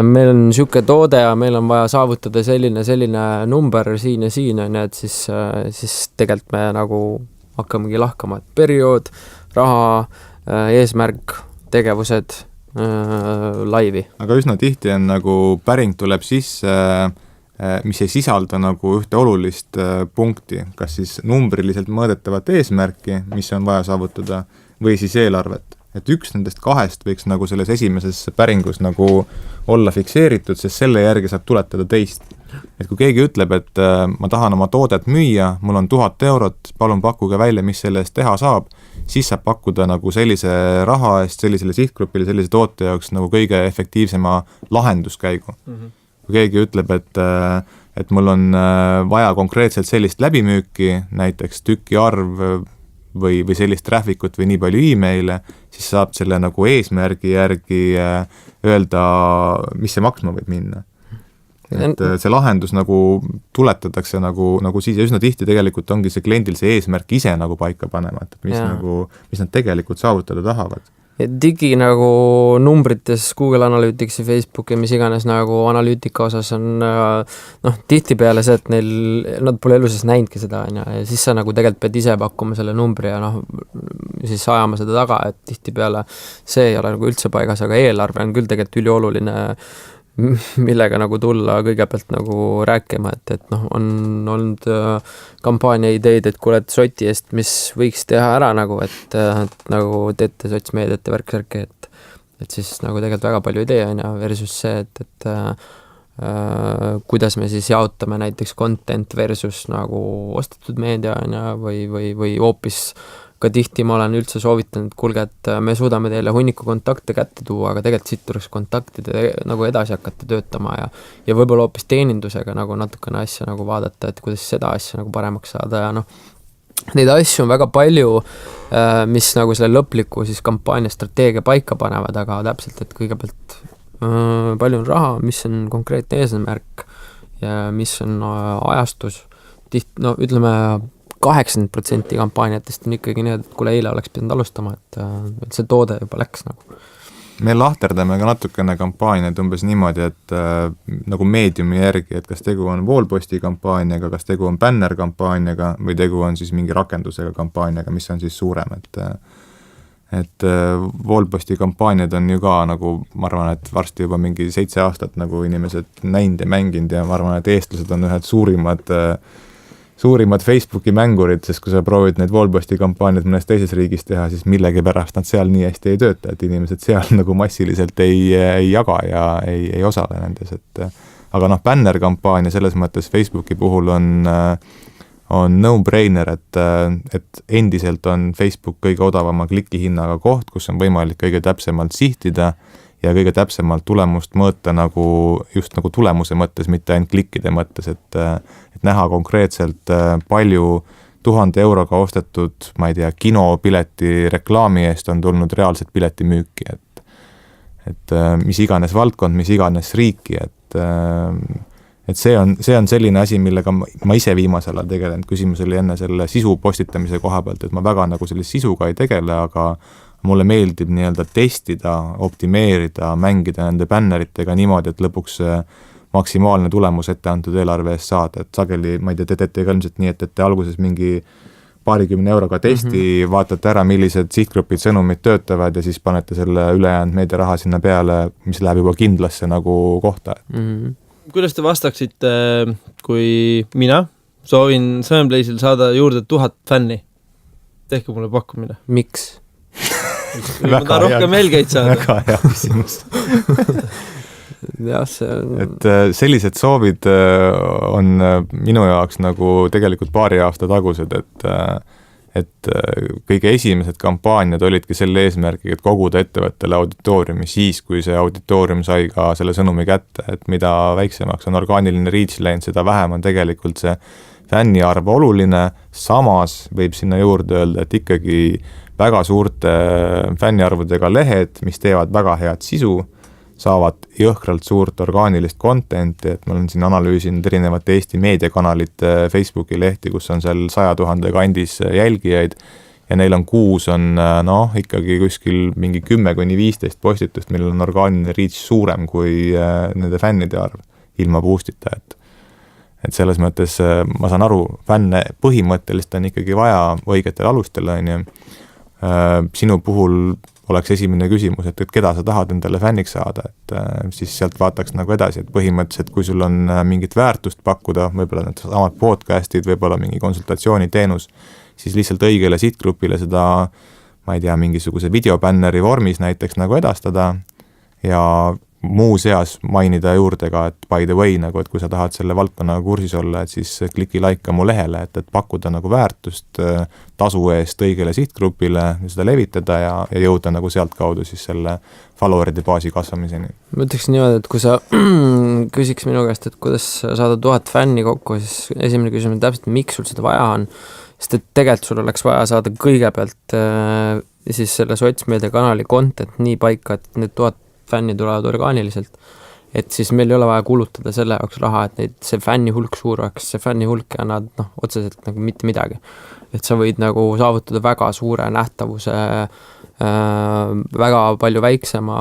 meil on niisugune toode ja meil on vaja saavutada selline number siin ja siin, et siis tegelikult me nagu hakkamegi lahkama, et periood, raha, eesmärk, tegevused, laivi. Aga üsna tihti on nagu päring tuleb sisse, mis ei sisalda nagu ühte olulist punkti, kas siis numbriliselt mõõdetavat eesmärki, mis on vaja saavutada, või siis eelarvet. Et üks nendest kahest võiks nagu selles esimeses päringus nagu olla fikseeritud, sest selle järgi saab tuletada teist. Et kui keegi ütleb, et ma tahan oma toodet müüa, mul on 1000 eurot, palun pakkuge välja, mis selle eest teha saab, siis saab pakkuda nagu sellise raha eest, sellisele sihtgrupile, sellise toote jaoks nagu kõige efektiivsema lahenduskäigu. Kui keegi ütleb, et mul on vaja konkreetselt sellist läbimüüki, näiteks tüki arv või sellist traffic'ut või nii palju e-maile, siis saab selle nagu eesmärgi järgi öelda, mis see maksma võib minna. Et see lahendus nagu tuletatakse nagu siis ja üsna tihti tegelikult ongi see kliendil see eesmärk ise nagu paika panema, et mis nad tegelikult saavutada tahavad. Ja digi nagu numbrites Google Analytics ja Facebook ja mis iganes nagu analüütika osas on tihtipeale see, et nad pole elu sees näinudki seda ja siis sa nagu tegelikult pead ise pakkuma selle numbri ja siis ajama seda taga, et tihtipeale see ei ole nagu üldse paigas, aga eelarve on küll tegelikult ülioluline, millega nagu tulla kõigepealt nagu rääkima, et on olnud kampaania ideid, et kuule, et soti eest, mis võiks teha ära nagu, et nagu teete sotsmeediat ja värk-särki, et siis nagu tegelikult väga palju ei tee, versus see, et kuidas me siis jaotame näiteks content versus nagu ostetud meedia või hoopis ka tihti ma olen üldse soovitanud, kuulge, et me suudame teile hunniku kontakte kätte tuua, aga tegelikult siit tuleks kontaktide nagu edasi hakata töötama ja võib-olla hoopis teenindusega nagu natukene asja nagu vaadata, et kuidas seda asja nagu paremaks saada ja neid asju on väga palju, mis nagu selle lõpliku siis kampaania strateegia paika panevad, aga täpselt, et kõigepealt palju on raha, mis on konkreetne eesmärk ja mis on ajastus, ütleme 80% kampaaniatest on ikkagi nii, et kuule, eile oleks pidanud alustama, et see toode juba läks nagu. Me lahterdame ka natukene kampaaniaid umbes niimoodi, et nagu meediumi järgi, et kas tegu on wallposti kampaaniaga, kas tegu on banner kampaaniaga või tegu on siis mingi rakendusega kampaaniaga, mis on siis suurem, et wallposti kampaaniad on ju ka nagu, ma arvan, et varsti juba mingi 7 aastat nagu inimesed näinud ja mänginud ja ma arvan, et eestlased on ühed suurimad Facebooki mängurid, sest kui sa proovid neid wallposti kampaaniad mõnes teises riigis teha, siis millegipärast nad seal nii hästi ei tööta, et inimesed seal nagu massiliselt ei jaga ja ei osale nendes, aga banner kampaania selles mõttes Facebooki puhul on no-brainer, et endiselt on Facebook kõige odavama klikihinnaga koht, kus on võimalik kõige täpsemalt sihtida ja kõige täpsemalt tulemust mõõta nagu just nagu tulemuse mõttes, mitte ainult klikkide mõttes, et näha konkreetselt palju 1000 euroga ostetud, ma ei tea, kinopileti reklaami eest on tulnud reaalset piletimüüki, et mis iganes valdkond, mis iganes riiki, et see on selline asi, millega ma ise viimasel ajal tegelen, küsimus oli enne selle sisu postitamise koha pealt, et ma väga nagu selle sisuga ei tegele, aga mulle meeldib nii-öelda testida, optimeerida, mängida nende bänneritega niimoodi, et lõpuks maksimaalne tulemus ette antud eelarve eest saada, et sageli, ma ei tea, te teete ka ilmselt nii, et te alguses mingi 20 euroga testi, vaatate ära, millised sihtgrupid sõnumid töötavad ja siis panete selle ülejäänud meediaraha sinna peale, mis läheb juba kindlasse nagu kohta. Kuidas te vastaksite, kui mina soovin Sunblazil saada juurde 1000 fänni? Tehke mulle pakkumine. Miks? Ma tahan rohkem helgeid saada. Väga hea küsimus. Jah, see on... Et sellised soovid on minu jaoks nagu tegelikult paari aasta tagused, et kõige esimesed kampaaniad olidki selle eesmärgiga, et koguda ettevõttele auditooriumi siis, kui see auditoorium sai ka selle sõnumi kätte, et mida väiksemaks on orgaaniline reach läinud, seda vähem on tegelikult see fänniarv oluline, samas võib sinna juurde öelda, et ikkagi väga suurte fänniarvudega lehed, mis teevad väga head sisu, saavad jõhkralt suurt orgaanilist contenti, et ma olen siin analüüsinud erinevate Eesti meediakanalite Facebooki lehti, kus on seal 100 000 kandis jälgijaid ja neil on kuus on ikkagi kuskil mingi 10-15 postitust, millel on orgaaniline reach suurem kui nende fännide arv ilma boostita, et selles mõttes ma saan aru, fänne põhimõtteliselt on ikkagi vaja õigetel alustel, sinu puhul oleks esimene küsimus, et keda sa tahad endale fänniks saada, et siis sealt vaataks nagu edasi, et põhimõtteliselt kui sul on mingit väärtust pakkuda, võib-olla need samad podcastid, võib-olla mingi konsultatsiooniteenus, siis lihtsalt õigele sihtgrupile seda, ma ei tea, mingisuguse videobänneri vormis näiteks nagu edastada ja muu seas mainida juurde ka, et by the way, nagu, et kui sa tahad selle valdkonnaga kursis olla, et siis kliki like mu lehele, et pakkuda nagu väärtust tasu eest õigele sihtgrupile, seda levitada ja jõuda nagu sealt kaudu siis selle followeride baasi kasvamiseni. Ma ütleks niimoodi, et kui sa küsiks minu käest, et kuidas saada 1000 fänni kokku, siis esimene küsimus on täpselt, miks sul seda vaja on, sest et tegelikult sul oleks vaja saada kõigepealt siis selle sotsmeedia kanali content nii paika, et need 1000 fänni tulevad orgaaniliselt, et siis meil ei ole vaja kulutada selle jaoks raha, et see fänni hulk suur oleks, see fänni hulk ja nad otseselt nagu mitte midagi. Et sa võid nagu saavutada väga suure nähtavuse väga palju väiksema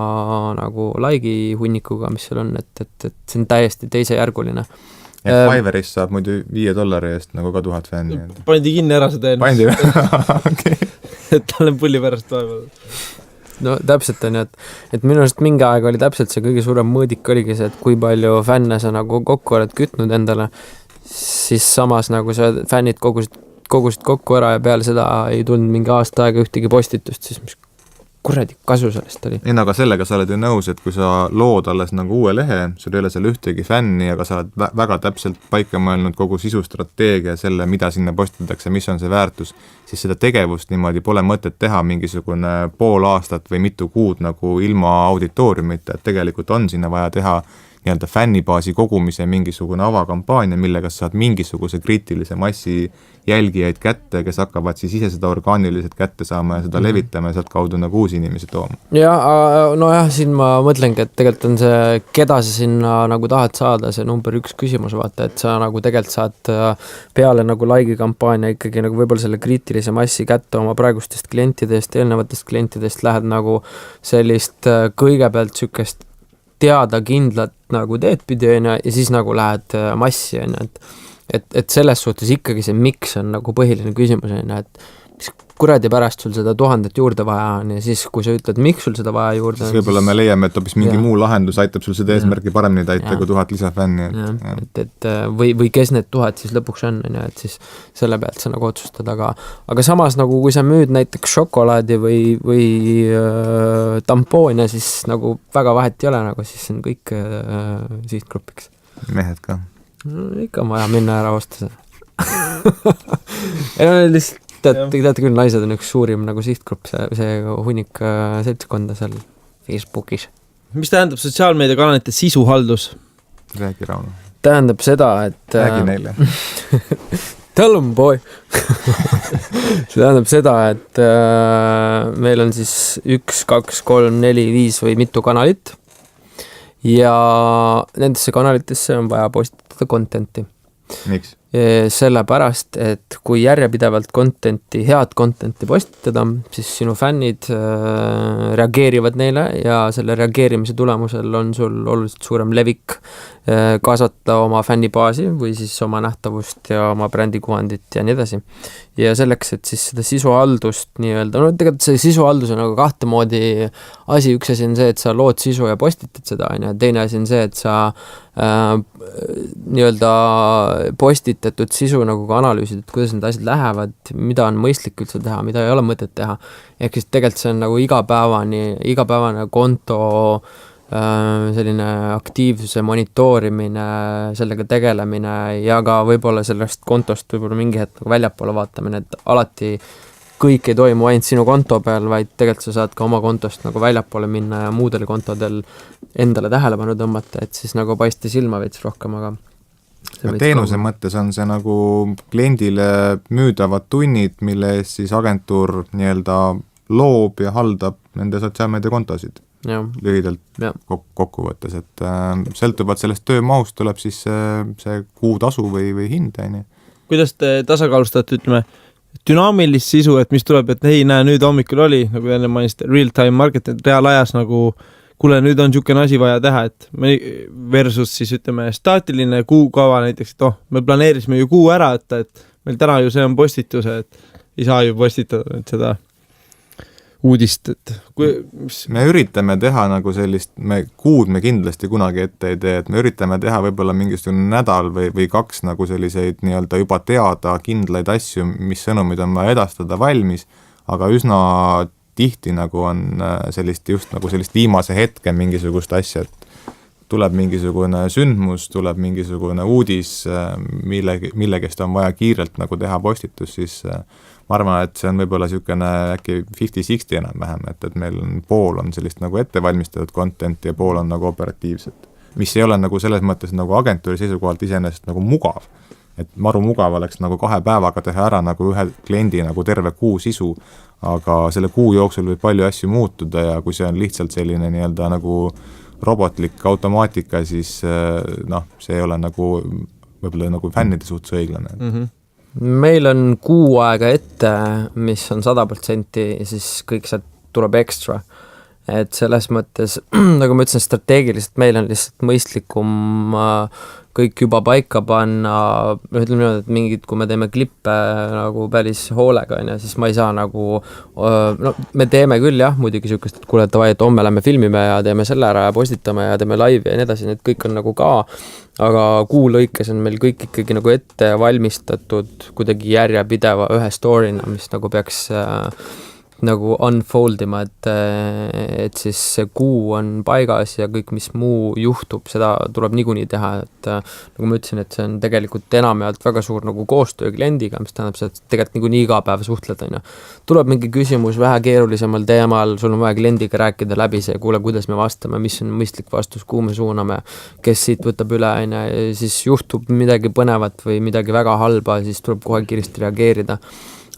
nagu laigi hunnikuga, mis seal on, et see on täiesti teisejärguline. Ja Fiverrist saab muidu $5 eest nagu ka 1000 fänni. Pandi kinni ära seda ennast. Pandi või? Okay. Et talle pulli pärast vaeval. No täpselt on ju, et minu arust mingi aeg oli täpselt see kõige suurem mõõdik oligi see, et kui palju fänne sa nagu kokku oled kütnud endale, siis samas nagu sa fännid kogusid kokku ära ja peale seda ei tulnud mingi aasta aega ühtegi postitust, siis mis kuradi kasu sellest oli. Ei, aga sellega sa oled ju nõus, et kui sa lood alles nagu uue lehe, sul ei ole seal ühtegi fänni, aga sa oled väga täpselt paika mõelnud kogu sisustrateegia, selle, mida sinna postitakse, mis on see väärtus, siis seda tegevust niimoodi pole mõtet teha mingisugune pool aastat või mitu kuud nagu ilma auditooriumita, et tegelikult on sinna vaja teha nii-öelda fännibaasi kogumise mingisugune avakampaania, millega saad mingisuguse kriitilise massi jälgijaid kätte, kes hakkavad siis ise seda orgaaniliselt kätte saama ja seda levitama ja sealt kaudu nagu uusi inimesi tooma. Ja, nojah, siin ma mõtlengi, et tegelikult on see, keda sa sinna nagu tahad saada, see number 1 küsimus, vaata, et sa nagu tegelikult saad peale nagu laigi kampaania ikkagi nagu võib-olla selle kriitilise massi kätte oma praegustest klientidest, eelnevatest klientidest lähed nagu sellist kõigepealt sükest teada kindlat nagu teed pidi ja siis nagu lähed massi, et selles suhtes ikkagi see miks on nagu põhiline küsimus, et mis kuradi pärast sul seda 1000 juurde vaja on ja siis kui sa ütled, miks sul seda vaja juurde on, siis võib-olla me leiame, et hoopis mingi muu lahendus aitab sul seda eesmärki paremini täita kui 1000 lisafänni. Või kes need 1000 siis lõpuks on, et siis selle pealt sa nagu otsustad, aga samas nagu kui sa müüd näiteks šokolaadi või tampoone, siis nagu väga vahet ei ole, nagu siis on kõik sihtgrupiks. Mehed ka. Ikka on vaja minna ära osta see. Lihtsalt teate küll, naised on üks suurim nagu sihtgrupp, see hunnik seltskonda seal Facebookis. Mis tähendab sotsiaalmeediakanalite sisuhaldus? Räägi, Rauno. Tähendab seda, et räägi neile. Tell them, boy. See tähendab seda, et meil on siis 1, 2, 3, 4, 5 või mitu kanalit ja nendesse kanalitesse on vaja postitada contenti. Miks? Sellepärast, et kui järjepidevalt head contenti postitada, siis sinu fännid reageerivad neile ja selle reageerimise tulemusel on sul oluliselt suurem levik kasvatada oma fännibaasi või siis oma nähtavust ja oma brändikuvandit ja nii edasi. Ja selleks, et siis seda sisuhaldust nii-öelda, tegelikult see sisuhaldus on nagu kahte moodi asi, üks asi on see, et sa lood sisu ja postitad seda, ja teine asi on see, et sa nii-öelda postitatud sisu nagu ka analüüsid, et kuidas need asjad lähevad, mida on mõistlik üldse teha, mida ei ole mõtet teha. Ehk siis tegelikult see on nagu igapäevane konto selline aktiivsuse monitoorimine, sellega tegelemine ja ka võib-olla sellest kontost võib-olla mingi hetk nagu väljapoole vaatamine, et alati kõik ei toimu ainult sinu konto peal, vaid tegelikult sa saad ka oma kontost nagu väljapoole minna ja muudel kontodel endale tähelepanu tõmmata, et siis nagu paisti silma veits rohkem, aga teenuse mõttes on see nagu kliendile müüdavad tunnid, mille eest siis agentuur nii-öelda loob ja haldab nende sotsiaalmeedia kontosid. Lühidalt kokkuvõttes, et sõltuvalt sellest töömahust tuleb siis see kuutasu või hind. Kuidas te tasakaalustate, ütleme, dünaamilist sisu, et mis tuleb, et hei, näe, nüüd hommikul oli, nagu enne mainist, real-time marketing, reaalajas nagu kuule, nüüd on niisugune asi vaja teha, et versus siis ütleme staatiline kuukava näiteks, et me planeerisime ju kuu ära, et meil täna ju see on postituse, et ei saa ju postitada seda uudist, et me üritame teha nagu sellist, kuud me kindlasti kunagi ette ei tee, et me üritame teha võib-olla mingisugune nädal või 2 nagu selliseid nii-öelda juba teada kindlaid asju, mis sõnumid on vaja edastada valmis, aga üsna tihti nagu on sellist just nagu sellist viimase hetke mingisugust asja, et tuleb mingisugune sündmus, tuleb mingisugune uudis, millegest on vaja kiirelt nagu teha postitus, siis ma arvan, et see on võib-olla niisugune äkki 50-60 enam-vähem, et meil pool on sellist nagu ettevalmistatud content ja pool on nagu operatiivset, mis ei ole nagu selles mõttes nagu agentuuri seisukohalt iseenesest nagu mugav. Et maru mugav oleks nagu 2 päevaga teha ära nagu ühe kliendi nagu terve kuu sisu, aga selle kuu jooksul võib palju asju muutuda ja kui see on lihtsalt selline nii-öelda nagu robotlik automaatika, siis see ei ole nagu võib-olla nagu fännide suhtes õiglane. Meil on kuu aega ette, mis on 100% ja siis kõik sealt tuleb ekstra. Et selles mõttes, nagu ma ütlesin, strateegiliselt meil on lihtsalt mõistlikum kõik juba paika panna, ütleme niimoodi, et mingid, kui me teeme klippe nagu päris hoolega, siis ma ei saa nagu, me teeme küll jah, muidugi niisugust, et kuule, et homme lähme filmime ja teeme selle ära ja postitame ja teeme live ja nii edasi, need kõik on nagu ka, aga kuu lõikes on meil kõik ikkagi nagu ette valmistatud kuidagi järjepideva ühe story'na, mis nagu peaks nagu unfold ima, et siis see kuu on paigas ja kõik, mis muu juhtub, seda tuleb niikuinii teha, et nagu ma ütlesin, et see on tegelikult enamjaolt väga suur nagu koostöö kliendiga, mis tähendab see, et tegelikult niikuinii iga päev suhtled, tuleb mingi küsimus vähe keerulisemal teemal, sul on vaja kliendiga rääkida läbi see, kuule, kuidas me vastame, mis on mõistlik vastus, kuhu me suuname, kes siit võtab üle, ja siis juhtub midagi põnevat või midagi väga halba, siis tuleb kohe kiiresti reageerida.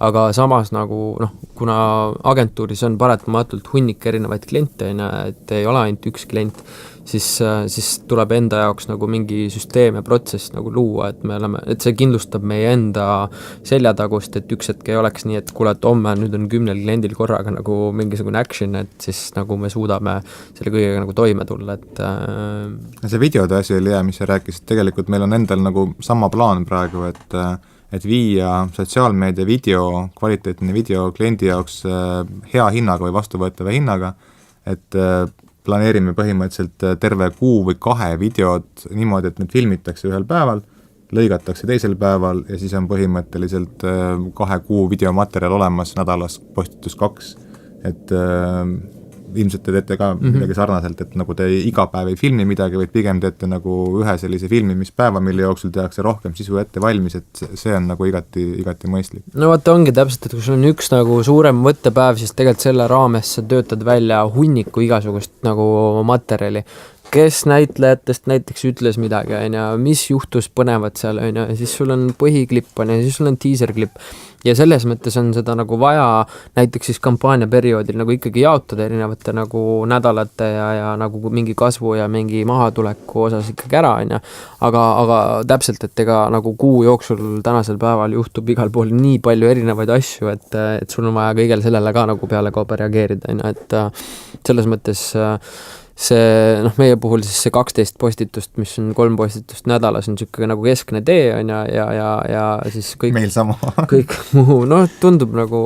Aga samas nagu, kuna agentuuris on paratamatult hunnik erinevaid kliente, et ei ole ainult üks klient, siis tuleb enda jaoks nagu mingi süsteem ja protsess nagu luua, et see kindlustab meie enda seljatagust, et üks hetk ei oleks nii, et kuule, et homme nüüd on 10 kliendil korraga nagu mingisugune action, et siis nagu me suudame selle kõigega nagu toime tulla, et see videode asi oli hea, mis sa rääkisid, tegelikult meil on endal nagu sama plaan praegu, et viia sotsiaalmeedia video, kvaliteetne video kliendi jaoks hea hinnaga või vastuvõetava hinnaga, et planeerime põhimõtteliselt terve kuu või 2 videod niimoodi, et need filmitakse ühel päeval, lõigatakse teisel päeval ja siis on põhimõtteliselt 2 kuu videomaterjal olemas, nädalas postitus 2, et ilmselt te teete ka midagi sarnaselt, et nagu te iga päev ei filmi midagi, vaid pigem teete nagu ühe sellise filmimispäeva, mille jooksul tehakse rohkem sisu ette valmis, et see on nagu igati mõistlik. No vaata ongi täpselt, et kui sul on üks nagu suurem võttepäev, siis tegelikult selle raames sa töötad välja hunniku igasugust nagu materjali, kes näitlejatest näiteks ütles midagi, mis juhtus põnevat seal, ja siis sul on põhiklipp, ja siis sul on teaser-klipp. Ja selles mõttes on seda nagu vaja näiteks siis kampaania perioodil nagu ikkagi jaotada erinevate nagu nädalate ja nagu mingi kasvu ja mingi mahatuleku osas ikkagi ära, aga täpselt, et ega nagu kuu jooksul tänasel päeval juhtub igal pool nii palju erinevaid asju, et sul on vaja kõigele sellele ka nagu peale kaupa reageerida, et selles mõttes see, meie puhul siis see 12 postitust, mis on 3 postitust nädalas, on niisugune nagu keskne tee, ja siis kõik meil sama. kõik muu, tundub nagu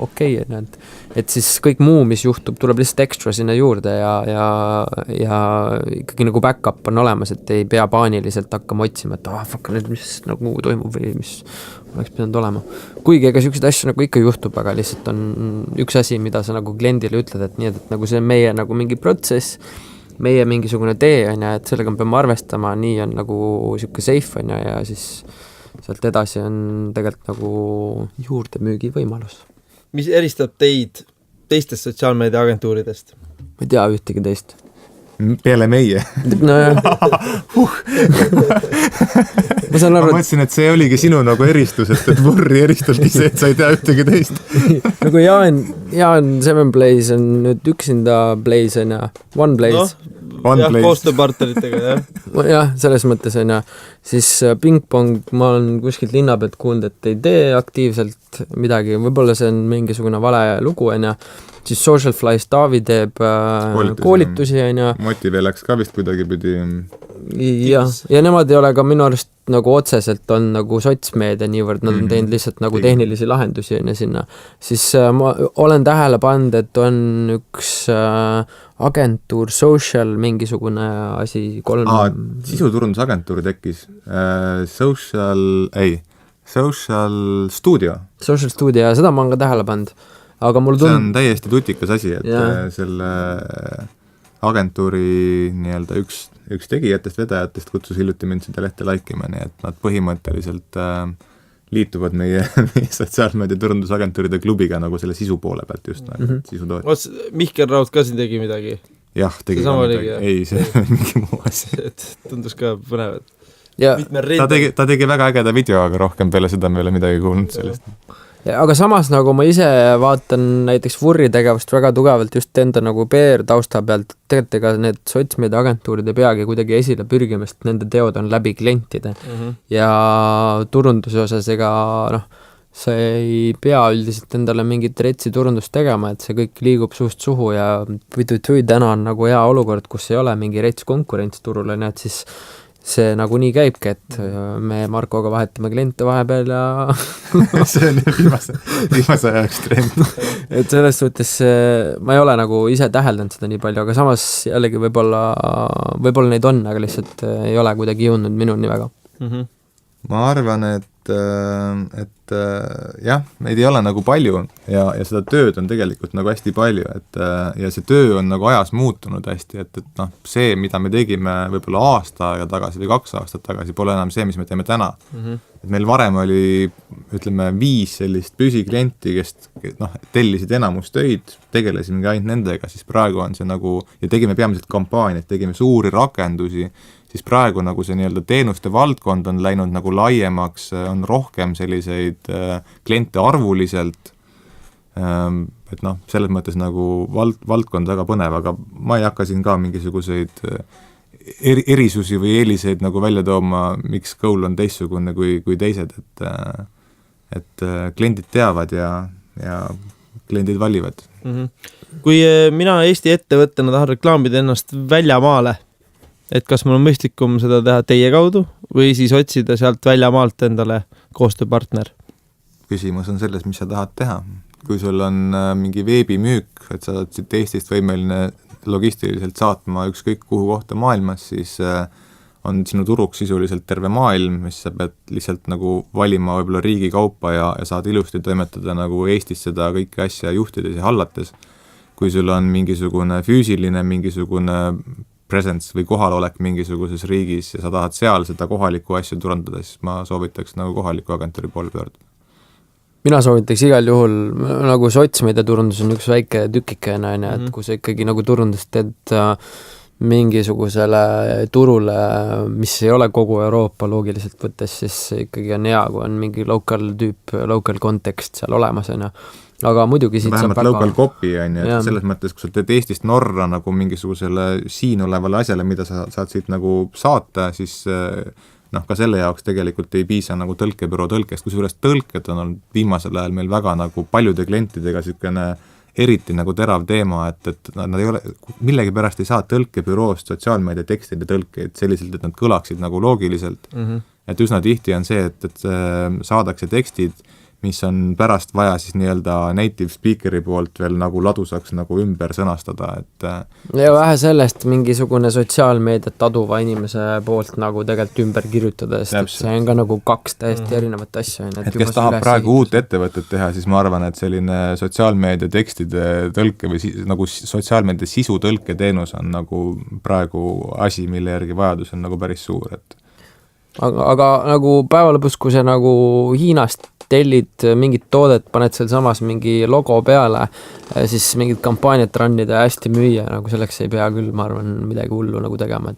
okei, et siis kõik muu, mis juhtub, tuleb lihtsalt ekstra sinna juurde ja ikkagi nagu back-up on olemas, et ei pea paaniliselt hakkama otsima, et fuck, mis nagu toimub või mis oleks pidanud olema. Kuigi ega selliseid asju nagu ikka juhtub, aga lihtsalt on üks asi, mida sa nagu kliendile ütled, et nii, et nagu see on meie nagu mingi protsess, meie mingisugune tee, et sellega me peame arvestama, nii on nagu siuke safe, ja siis sealt edasi on tegelikult nagu juurdemüügi võimalus. Mis eristab teid teistest sotsiaalmeedia agentuuridest? Ma ei tea ühtegi teist. Peale meie. Nojah. Ma mõtlesin, et see oligi sinu nagu eristus, et Vurri eristabki see, et sa ei tea ühtegi teist. Nagu Jaan 7 Plays on nüüd üksinda Plays, One Plays. Jah, koostööpartneritega, jah. Jah, selles mõttes siis pingpong, ma olen kuskilt linna pealt kuulnud, et ei tee aktiivselt midagi, võib-olla see on mingisugune vale lugu, siis Socialfly's Taavi teeb koolitusi, Motive läks ka vist kuidagi pidi. Ja nemad ei ole ka minu arust nagu otseselt on nagu sotsmeedia niivõrd, nad on teinud lihtsalt nagu tehnilisi lahendusi sinna. Siis ma olen tähele pannud, et on üks agentuur, social mingisugune asi, 3... Sisuturundusagentuur tekkis. Social Studio. Social Studio, seda ma olen ka tähele pannud. Aga mul see on täiesti tutikas asi, et selle agentuuri nii-öelda üks üks tegijatest, vedajatest kutsus hiljuti mind seda lehte laikima, nii et nad põhimõtteliselt liituvad meie sotsiaalmeedia turundusagentuuride klubiga nagu selle sisu poole pealt just nagu sisu toot. Mihkel Raud ka siin tegi midagi? Jah, tegi ka midagi. Ei, see mingi muu asi. Tundus ka põnev, ja ta tegi väga ägeda video, aga rohkem peale seda me ei ole midagi kuulnud sellest. Aga samas nagu ma ise vaatan näiteks Vurri tegevust väga tugevalt just enda nagu PR tausta pealt, tegelikult ega need sotsmeedia agentuurid ei peagi kuidagi esile pürgimast, nende teod on läbi klientide ja turunduse osas ega sa ei pea üldiselt endale mingit retsi turundust tegema, et see kõik liigub suust suhu ja täna on nagu hea olukord, kus ei ole mingi rets konkurents turul, nii et siis see nagu nii käibki, et me Markoga vahetame kliente vahepeal ja see on viimase aja ekstreem. Et selles suhtes ma ei ole nagu ise täheldanud seda nii palju, aga samas jällegi võib-olla neid on, aga lihtsalt ei ole kuidagi jõudnud minuni väga. Ma arvan, et jah, neid ei ole nagu palju ja seda tööd on tegelikult nagu hästi palju, et ja see töö on nagu ajas muutunud hästi, et see, mida me tegime võib-olla aasta aega tagasi või 2 aastat tagasi, pole enam see, mis me teeme täna. Et meil varem oli, ütleme, 5 sellist püsiklienti, kes tellisid enamus töid, tegelesimegi ainult nendega, siis praegu on see nagu, ja tegime peamiselt kampaaniaid, tegime suuri rakendusi, siis praegu nagu see nii-öelda teenuste valdkond on läinud nagu laiemaks, on rohkem selliseid kliente arvuliselt, et selles mõttes nagu valdkond väga põnev, aga ma ei hakka siin ka mingisuguseid erisusi või eeliseid nagu välja tooma, miks Goal on teistsugune kui teised, et kliendid teavad ja kliendid valivad. Kui mina Eesti ettevõttena tahan reklaamida ennast väljamaale, et kas mul on mõistlikum seda teha teie kaudu või siis otsida sealt väljamaalt endale koostööpartner? Küsimus on selles, mis sa tahad teha. Kui sul on mingi veebimüük, et sa oled siit Eestist võimeline logistiliselt saatma ükskõik kuhu kohta maailmas, siis on sinu turuks sisuliselt terve maailm, mis sa pead lihtsalt nagu valima võib-olla riigi kaupa ja saad ilusti toimetada nagu Eestis seda kõiki asja juhtides ja hallates. Kui sul on mingisugune füüsiline, mingisugune presence või kohalolek mingisuguses riigis ja sa tahad seal seda kohalikku asju turundada, siis ma soovitaks nagu kohaliku agentuuri poole pöörduda. Mina soovitaks igal juhul, nagu sotsmeedia turundus on üks väike tükikene, et kui sa ikkagi nagu turundust teed mingisugusele turule, mis ei ole kogu Euroopa loogiliselt võttes, siis ikkagi on hea, kui on mingi local context seal olemas, aga muidugi siit vähemalt local copy on, et selles mõttes, kui sa teed Eestist Norra nagu mingisugusele siin olevale asjale, mida sa saad siit nagu saata, siis ka selle jaoks tegelikult ei piisa nagu tõlkebüroo tõlkest, kusjuures tõlked on olnud viimasel ajal meil väga nagu paljude klientidega niisugune eriti nagu terav teema, et nad ei ole, millegi pärast ei saa tõlkebüroost sotsiaalmeedia tekstide tõlkeid selliselt, et nad kõlaksid nagu loogiliselt. Et üsna tihti on see, et saadakse tekstid, mis on pärast vaja siis nii-öelda native speakeri poolt veel nagu ladusaks nagu ümber sõnastada, et ja vähe sellest mingisugune sotsiaalmeediat aduva inimese poolt nagu tegelikult ümber kirjutada, sest see on ka nagu 2 täiesti erinevat asja. Et kes tahab praegu uut ettevõtet teha, siis ma arvan, et selline sotsiaalmeedia tekstide tõlke või nagu sotsiaalmeedia sisu tõlke teenus on nagu praegu asi, mille järgi vajadus on nagu päris suur, et aga nagu päeva lõpus, kui see nagu Hiinast tellid mingit toodet, paned seal samas mingi logo peale, siis mingit kampaaniat rannida ja hästi müüa, nagu selleks ei pea küll, ma arvan, midagi hullu nagu tegema,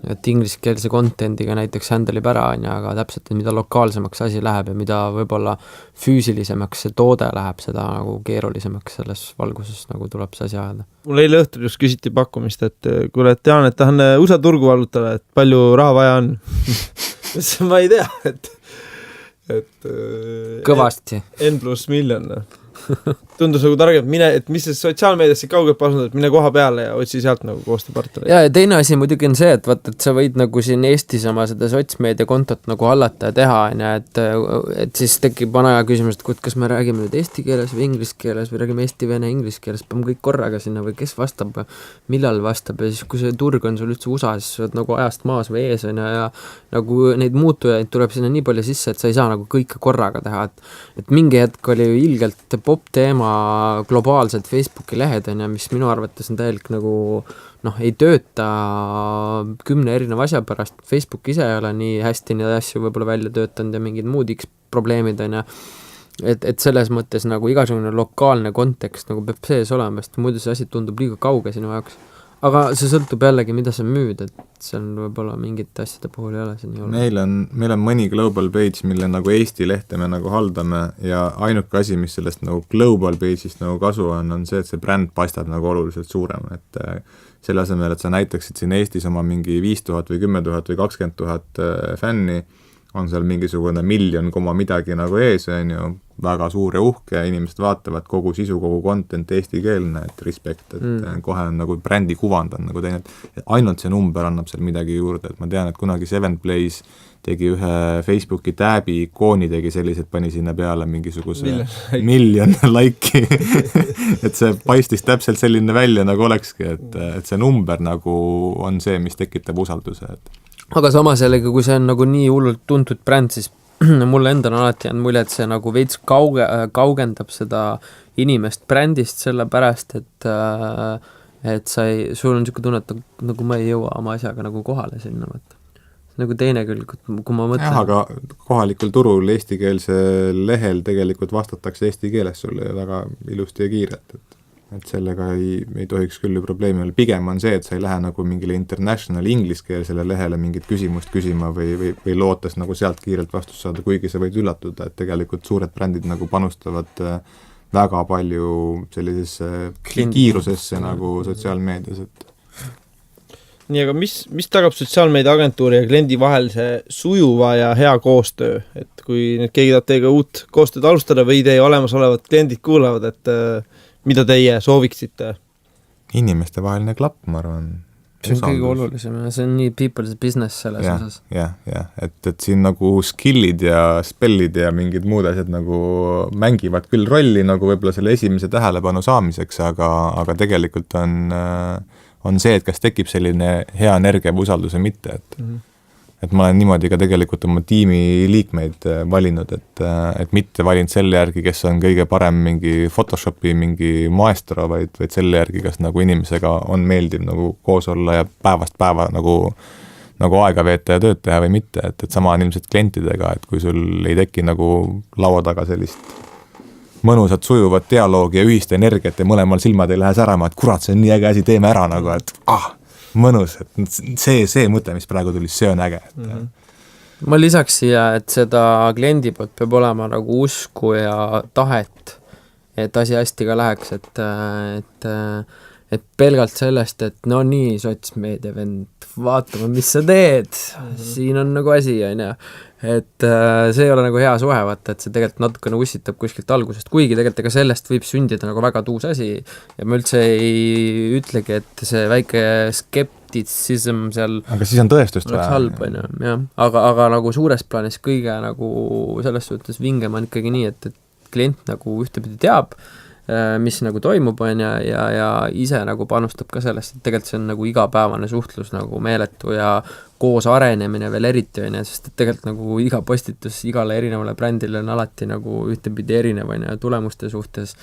et ingliskeelse contentiga näiteks handle'ib ära, aga täpselt, mida lokaalsemaks asi läheb ja mida võib-olla füüsilisemaks see toode läheb, seda nagu keerulisemaks selles valguses nagu tuleb see asi ajada. Mul eile õhtul just küsiti pakkumist, et kuule, et tean, et tahan USA turgu valutada, et palju raha vaja on. Ma ei tea, et kõvasti. N+ miljon. Tundus nagu targem, et mis see sotsiaalmeediasse kaugelt pasnud, et mine koha peale ja otsi sealt nagu koostööpartnereid. Ja teine asi muidugi on see, et vaata, et sa võid nagu siin Eestis oma seda sotsmeedia kontot nagu hallata ja teha, et siis tekib aja küsimus, et kas me räägime nüüd eesti keeles või inglise keeles või räägime eesti-vene inglise keeles, peame kõik korraga sinna või kes vastab, millal vastab ja siis kui see turg on sul üldse USA, siis sa oled nagu ajast maas või ees ja nagu neid muutujaid tuleb sinna nii palju sisse, et sa ei saa nagu kõike korraga teha, et mingi hetk oli ilgelt top teema globaalselt Facebooki lehed on ja mis minu arvates on täielik nagu ei tööta 10 erineva asja pärast, Facebook ise ei ole nii hästi neid asju võib-olla välja töötanud ja mingid muud X probleemid on ja et selles mõttes nagu igasugune lokaalne kontekst nagu peab sees olema, sest muidu see asi tundub liiga kauge sinu jaoks. Aga see sõltub jällegi, mida sa müüd, et see on võib-olla mingite asjade puhul ei ole see nii oluline. Meil on mõni global page, mille nagu Eesti lehte me nagu haldame ja ainuke asi, mis sellest nagu global page'ist nagu kasu on see, et see bränd paistab nagu oluliselt suurem, et selle asemel, et sa näitaksid siin Eestis oma mingi 5000 või 10 000 või 20 000 fänni, on seal mingisugune 1 miljon midagi nagu ees, on ju, väga suur ja uhke, inimesed vaatavad kogu sisu, kogu content eestikeelne, et respekt, et kohe on nagu brändi kuvand on nagu teine, et ainult see number annab seal midagi juurde, et ma tean, et kunagi Seven Plays tegi ühe Facebooki tääbi ikooni, tegi sellised, pani sinna peale mingisuguse miljon like'i et see paistis täpselt selline välja nagu olekski, et see number nagu on see, mis tekitab usalduse, et aga samas jällegi, kui see on nagu nii hullult tuntud bränd, siis mulle endal on alati jäänud mulje, et see nagu veits kaugendab seda inimest brändist sellepärast, et sul on niisugune tunne, et nagu ma ei jõua oma asjaga nagu kohale sinna, nagu teine küll, kui ma mõtlen. Aga kohalikul turul eestikeelsel lehel tegelikult vastatakse eesti keeles sulle väga ilusti ja kiirelt, et sellega ei tohiks küll ju probleemi olla. Pigem on see, et sa ei lähe nagu mingile international ingliskeelsele lehele mingit küsimust küsima või lootes nagu sealt kiirelt vastust saada, kuigi sa võid üllatuda, et tegelikult suured brändid nagu panustavad väga palju sellisesse kiirusesse nagu sotsiaalmeedias, et nii, aga mis tagab sotsiaalmeedia agentuuri ja kliendi vahel see sujuva ja hea koostöö, et kui nüüd keegi tahab teiega uut koostööd alustada või teie olemasolevad kliendid kuulavad, et mida teie sooviksite? Inimeste vaheline klapp, ma arvan. See on kõige olulisem ja see on nii people's business selles osas. Jah, et siin nagu skillid ja spellid ja mingid muud asjad nagu mängivad küll rolli nagu võib-olla selle esimese tähelepanu saamiseks, aga tegelikult on see, et kas tekib selline hea energia või usaldus või mitte, et ma olen niimoodi ka tegelikult oma tiimi liikmeid valinud, et mitte valinud selle järgi, kes on kõige parem mingi Photoshopi, mingi maestro, vaid selle järgi, kas nagu inimesega on meeldiv nagu koos olla ja päevast päeva nagu aega veeta ja tööd teha või mitte, et sama on ilmselt klientidega, et kui sul ei teki nagu laua taga sellist mõnusat sujuvat dialoogi ja ühist energiat ja mõlemal silmad ei lähe särama, et kurat, see on nii äge asi, teeme ära nagu, et mõnus, et see mõte, mis praegu tuli, see on äge. Ma lisaks siia, et seda kliendi poolt peab olema nagu usku ja tahet, et asi hästi ka läheks, et pelgalt sellest, et no nii, sotsmeedia vend, vaatame, mis sa teed, siin on nagu asi, on ju. Et see ei ole nagu hea suhe, vaata, et see tegelikult natukene ussitab kuskilt algusest, kuigi tegelikult ega sellest võib sündida nagu väga tuus asi ja ma üldse ei ütlegi, et see väike skeptitsism seal aga siis on tõestust vaja. Halb, on ju, jah. Aga nagu suures plaanis kõige nagu selles suhtes vingem on ikkagi nii, et klient nagu ühtepidi teab, mis nagu toimub, on ja ise nagu panustab ka sellest, et tegelikult see on nagu igapäevane suhtlus nagu meeletu ja koos arenemine veel eriti, on ja, sest et tegelikult nagu iga postitus igale erinevale brändile on alati nagu ühtepidi erinev, on ja tulemuste suhtes,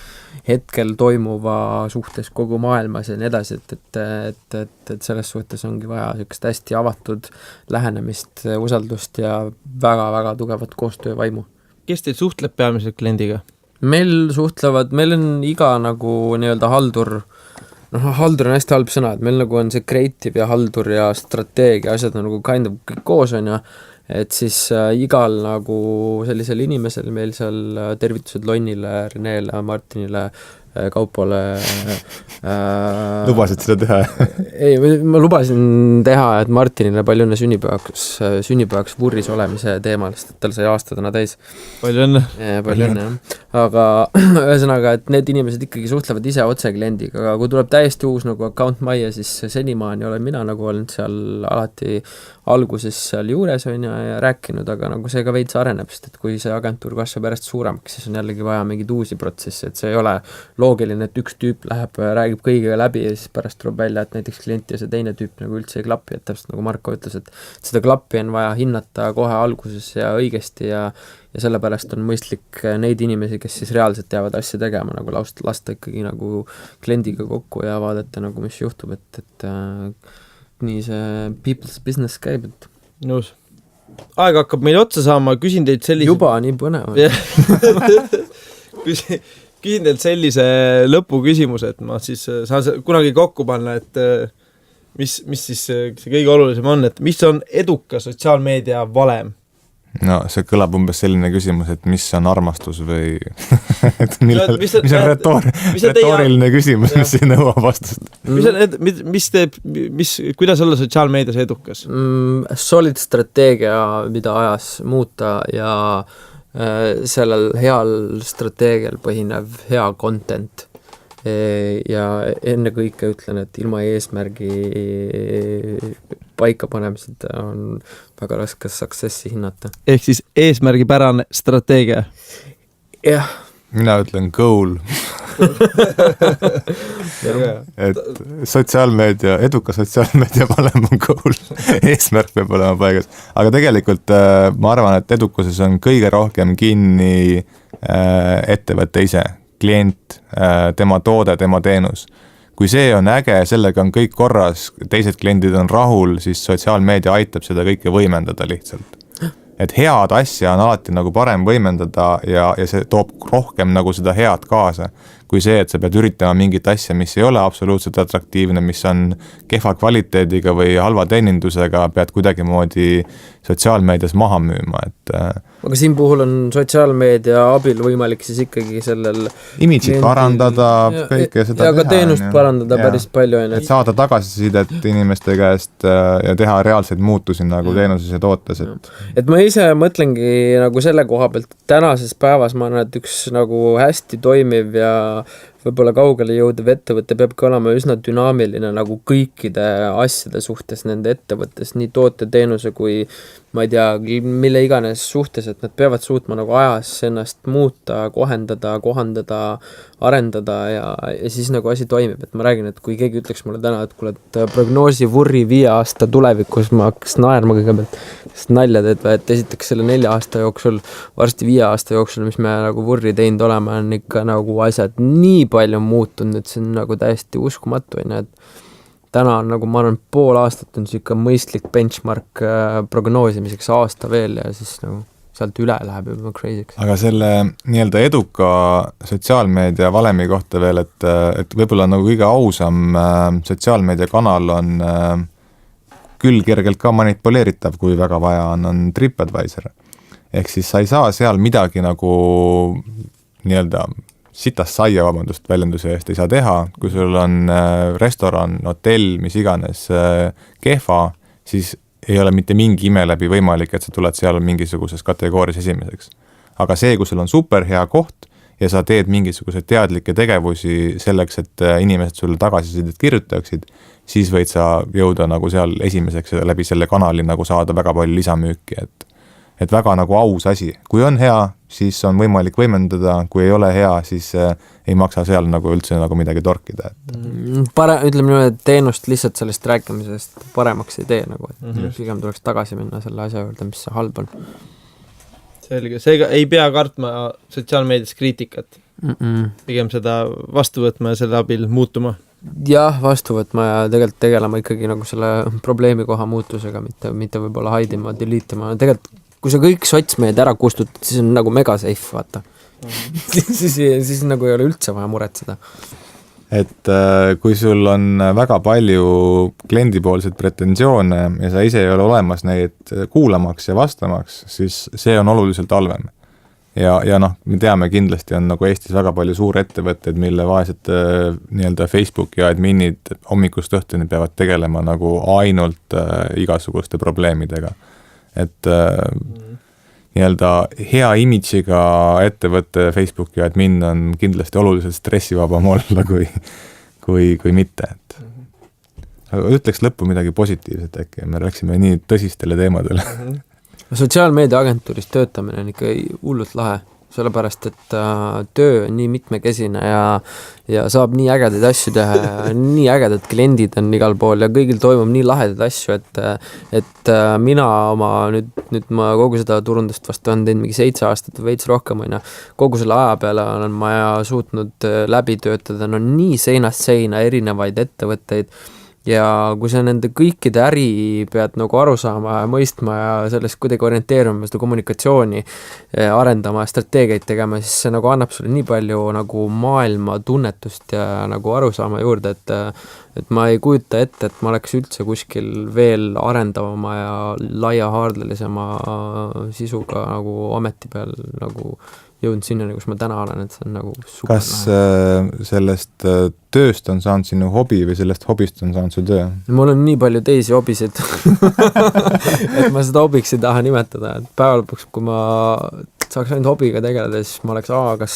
hetkel toimuva suhtes kogu maailmas ja nii edasi, et selles suhtes ongi vaja sellist hästi avatud lähenemist, usaldust ja väga-väga tugevat koostöövaimu. Kes teil suhtleb peamiselt kliendiga? Meil on iga nagu nii-öelda haldur on hästi halb sõna, et meil nagu on see creative ja haldur ja strateegia asjad on nagu kind of kõik koos, on ja, et siis igal nagu sellisel inimesel meil seal tervitused Lonnile, Renele, Martinile, Kaupole lubasid seda teha? Ei, ma lubasin teha, et Martinile palju õnne sünnipäevaks vurris olemise teemal, sest et tal sai aasta täna täis. Palju õnne, jah. Aga ühesõnaga, et need inimesed ikkagi suhtlevad ise otse kliendiga, aga kui tuleb täiesti uus nagu account majja, siis senimaani olen mina nagu olnud seal alati alguses seal juures on ja rääkinud, aga nagu see ka veits areneb, sest et kui see agentuur kasvab järjest suuremaks, siis on jällegi vaja mingeid uusi protsesse, et see ei ole loogiline, et üks tüüp läheb, räägib kõigiga läbi ja siis pärast tuleb välja, et näiteks klient ja see teine tüüp nagu üldse ei klapi, et täpselt nagu Marko ütles, et seda klappi on vaja hinnata kohe alguses ja õigesti ja sellepärast on mõistlik neid inimesi, kes siis reaalselt jäävad asja tegema, nagu lasta ikkagi nagu kliendiga kokku ja vaadata nagu, mis juhtub, et nii see people's business käib, et nõus. Aeg hakkab meil otsa saama, küsin teilt sellise... Juba nii põnev. Küsin teilt sellise lõpuküsimuse, et ma siis saan kunagi kokku panna, et mis siis see kõige olulisem on, et mis on eduka sotsiaalmeedia valem? No see kõlab umbes selline küsimus, et mis on armastus või et mis on retooriline küsimus, mis ei nõua vastust. Kuidas olla sotsiaalmeedias edukas? Solid strateegia, mida ajas muuta ja sellel heal strateegial põhinev hea content ja enne kõike ütlen, et ilma eesmärgi paika panemised on väga raske successi hinnata. Ehk siis eesmärgipärane strateegia? Jah. Mina ütlen goal. et sotsiaalmeedia, eduka sotsiaalmeedia valem on goal. Eesmärk peab olema paigas. Aga tegelikult ma arvan, et edukuses on kõige rohkem kinni ettevõtte ise, klient, tema toode, tema teenus. Kui see on äge, sellega on kõik korras, teised kliendid on rahul, siis sotsiaalmeedia aitab seda kõike võimendada lihtsalt. Et head asja on alati nagu parem võimendada ja see toob rohkem nagu seda head kaasa, kui see, et sa pead üritama mingit asja, mis ei ole absoluutselt atraktiivne, mis on kehva kvaliteediga või halva teenindusega, pead kuidagi moodi sotsiaalmeedias maha müüma, et aga siin puhul on sotsiaalmeedia abil võimalik siis ikkagi sellel imidžit parandada, kõike seda teha. Ja ka teenust parandada päris palju. Et saada tagasisidet inimeste käest ja teha reaalseid muutusi nagu teenuses ja tootes. Et ma ise mõtlengi nagu selle koha pealt, tänases päevas ma arvan, et üks nagu hästi toimiv ja võib-olla kaugele jõudev ettevõte peabki olema üsna dünaamiline nagu kõikide asjade suhtes nende ettevõttes, nii toote, teenuse kui ma ei tea, mille iganes suhtes, et nad peavad suutma nagu ajas ennast muuta, kohandada, arendada ja siis nagu asi toimib, et ma räägin, et kui keegi ütleks mulle täna, et kuule, et prognoosi Vurri 5 aasta tulevikus, ma hakkaks naerma kõigepealt, sest nalja teed, et esiteks selle 4 aasta jooksul, varsti 5 aasta jooksul, mis me nagu Vurri teinud oleme, on ikka nagu asjad nii palju muutunud, et see on nagu täiesti uskumatu, et täna on nagu, ma arvan, pool aastat on siuke mõistlik benchmark prognoosimiseks aasta veel ja siis nagu sealt üle läheb juba crazy'ks. Aga selle nii-öelda eduka sotsiaalmeedia valemi kohta veel, et võib-olla nagu kõige ausam sotsiaalmeedia kanal on küll kergelt ka manipuleeritav, kui väga vaja on TripAdvisor. Ehk siis sa ei saa seal midagi nagu nii-öelda sitast saia, vabandust, väljenduse eest ei saa teha, kui sul on restoran, hotell, mis iganes kehva, siis ei ole mitte mingi ime läbi võimalik, et sa tuled seal mingisuguses kategoorias esimeseks. Aga see, kui sul on super hea koht ja sa teed mingisugused teadlikke tegevusi selleks, et inimesed sulle tagasisidet kirjutaksid, siis võid sa jõuda nagu seal esimeseks ja läbi selle kanali nagu saada väga palju lisamüüki, et väga nagu aus asi. Kui on hea, siis on võimalik võimendada, kui ei ole hea, siis ei maksa seal nagu üldse nagu midagi torkida. Ütleme nii, et teenust lihtsalt sellest rääkimisest paremaks ei tee nagu, et pigem tuleks tagasi minna selle asja juurde, mis see halb on. Selge, seega ei pea kartma sotsiaalmeedias kriitikat. Pigem seda vastu võtma ja selle abil muutuma. Jah, vastu võtma ja tegelikult tegelema ikkagi nagu selle probleemi koha muutusega, mitte võib-olla haidima, deleetima. Tegelikult kui sa kõik sotsmeed ära kustutad, siis on nagu mega safe, vaata. siis nagu ei ole üldse vaja muretseda. Et kui sul on väga palju kliendipoolseid pretensioone ja sa ise ei ole olemas neid kuulamaks ja vastamaks, siis see on oluliselt halvem. Ja noh, me teame kindlasti on nagu Eestis väga palju suurettevõtteid, mille vaesed nii-öelda Facebooki adminid hommikust õhtuni peavad tegelema nagu ainult igasuguste probleemidega. Et nii-öelda hea imidžiga ettevõtte Facebooki admin on kindlasti oluliselt stressivabam olla kui mitte. Aga ütleks lõppu midagi positiivset äkki, me rääksime nii tõsistele teemadele. Sotsiaalmeedia agentuuris töötamine on ikka hullult lahe. sellepärast et töö on nii mitmekesine ja saab nii ägedaid asju teha ja nii ägedad kliendid on igal pool ja kõigil toimub nii lahedaid asju, et mina nüüd ma kogu seda turundust vastu on teinud mingi 7 aastat või veits rohkem, kogu selle aja peale olen ma suutnud läbi töötada nii seinast seina erinevaid ettevõtteid ja kui sa nende kõikide äri pead nagu aru saama ja mõistma ja sellest kuidagi orienteeruma, seda kommunikatsiooni arendama ja strateegiaid tegema, siis see nagu annab sulle nii palju nagu maailma tunnetust ja nagu arusaama juurde, et ma ei kujuta ette, et ma oleks üldse kuskil veel arendavama ja laiahaardelisema sisuga nagu ameti peal nagu jõudnud sinnani, kus ma täna olen, et see on nagu super. Kas sellest tööst on saanud sinu hobi või sellest hobist on saanud su töö? Mul on nii palju teisi hobisid, et ma seda hobiks ei taha nimetada, et päeva lõpuks, kui ma saaks ainult hobiga tegeleda, siis ma oleks kas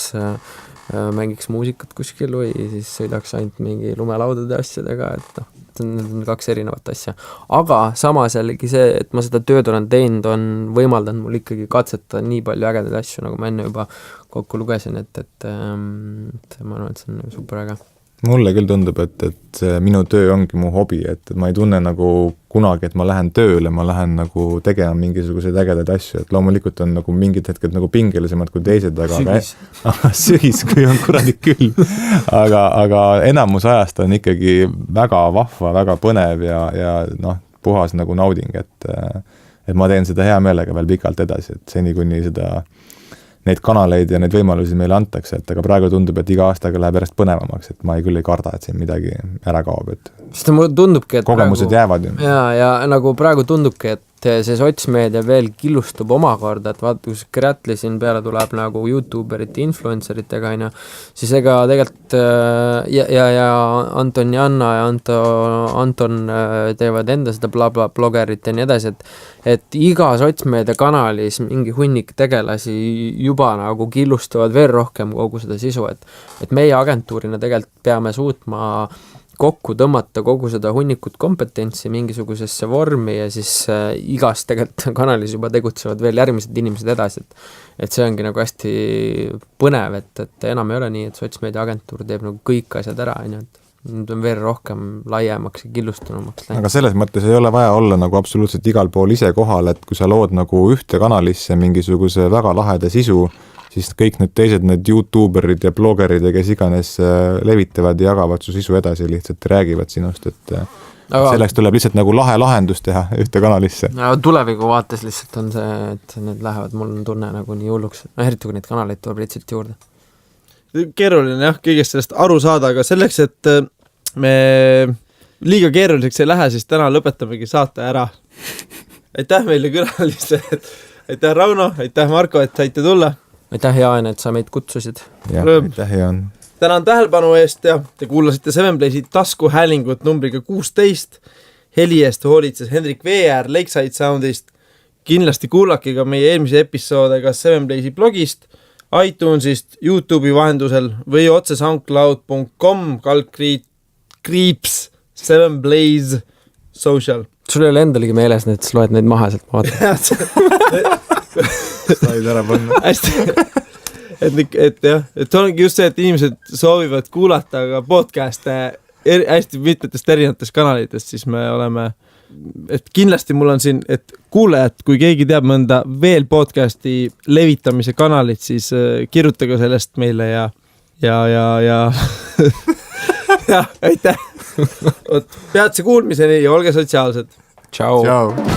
mängiks muusikat kuskil või siis sõidaks ainult mingi lumelaudade asjadega, et need on 2 erinevat asja. Aga samas jällegi see, et ma seda tööd olen teinud, on võimaldanud mul ikkagi katsetada nii palju ägedaid asju, nagu ma enne juba kokku lugesin, et ma arvan, et see on super äge. Mulle küll tundub, et minu töö ongi mu hobi, et ma ei tunne nagu kunagi, et ma lähen tööle, ma lähen nagu tegema mingisuguseid ägedaid asju, et loomulikult on nagu mingid hetked nagu pingelisemad kui teised, aga sügis, kui on kuradi küll. Aga enamus ajast on ikkagi väga vahva, väga põnev ja puhas nagu nauding, et ma teen seda hea meelega veel pikalt edasi, et seni kuni neid kanaleid ja neid võimalusi meile antakse, et aga praegu tundub, et iga aastaga läheb järjest põnevamaks, et ma küll ei karda, et siin midagi ära kaob, et sest mulle tundubki, et kogemused jäävad ju. Ja nagu praegu tundubki, et see sotsmeedia veel killustub omakorda, et vaata, kus Grätli siin peale tuleb nagu YouTuberite, influenceritega, siis ega tegelikult ja Anton ja Anna ja Anton teevad enda seda bla-bla blogerit ja nii edasi, et iga sotsmeedia kanalis mingi hunnik tegelasi juba nagu killustuvad veel rohkem kogu seda sisu, et meie agentuurina tegelikult peame suutma kokku tõmmata kogu seda hunnikut kompetentsi mingisugusesse vormi ja siis igas tegelikult kanalis juba tegutsevad veel järgmised inimesed edasi, et see ongi nagu hästi põnev, et enam ei ole nii, et sotsmeedia agentuur teeb nagu kõik asjad ära, et nüüd on veel rohkem laiemaks ja killustunumaks läinud. Aga selles mõttes ei ole vaja olla nagu absoluutselt igal pool ise kohal, et kui sa lood nagu ühte kanalisse mingisuguse väga laheda sisu, siis kõik need teised, need YouTuberid ja blogerid ja kes iganes levitavad ja jagavad su sisu edasi, lihtsalt räägivad sinust, et selleks tuleb lihtsalt nagu lahendus teha ühte kanalisse. Tuleviku vaates lihtsalt on see, et need lähevad, mul on tunne nagu nii hulluks, eriti kui neid kanaleid tuleb lihtsalt juurde. Keeruline kõigest sellest aru saada, aga selleks, et me liiga keeruliseks ei lähe, siis täna lõpetamegi saate ära. Aitäh meile külalised, aitäh Rauno, aitäh Marko, et saite tulla. Aitäh Jaan, et sa meid kutsusid. Aitäh Jaan. Tänan tähelepanu eest ja te kuulasite Seven Blaze'i taskuhäälingut numbriga 16. Heli eest hoolitses Hendrik VR Lakeside Soundist. Kindlasti kuulake ka meie eelmise episoode kas Seven Blaze'i blogist, iTunesist, YouTube'i vahendusel või otse soundcloud.com / Seven Blaze social. Sul ei ole endalegi meeles, et sa loed neid maha sealt vaata. Said ära panna. Hästi. Et ongi just see, et inimesed soovivad kuulata ka podcast'e hästi mitmetest erinevatest kanalitest, siis me oleme, et kindlasti mul on siin, et kuulajad, kui keegi teab mõnda veel podcast'i levitamise kanalit, siis kirjutage sellest meile ja ja aitäh. Peatse kuulmiseni ja olge sotsiaalsed. Ciao. Ciao.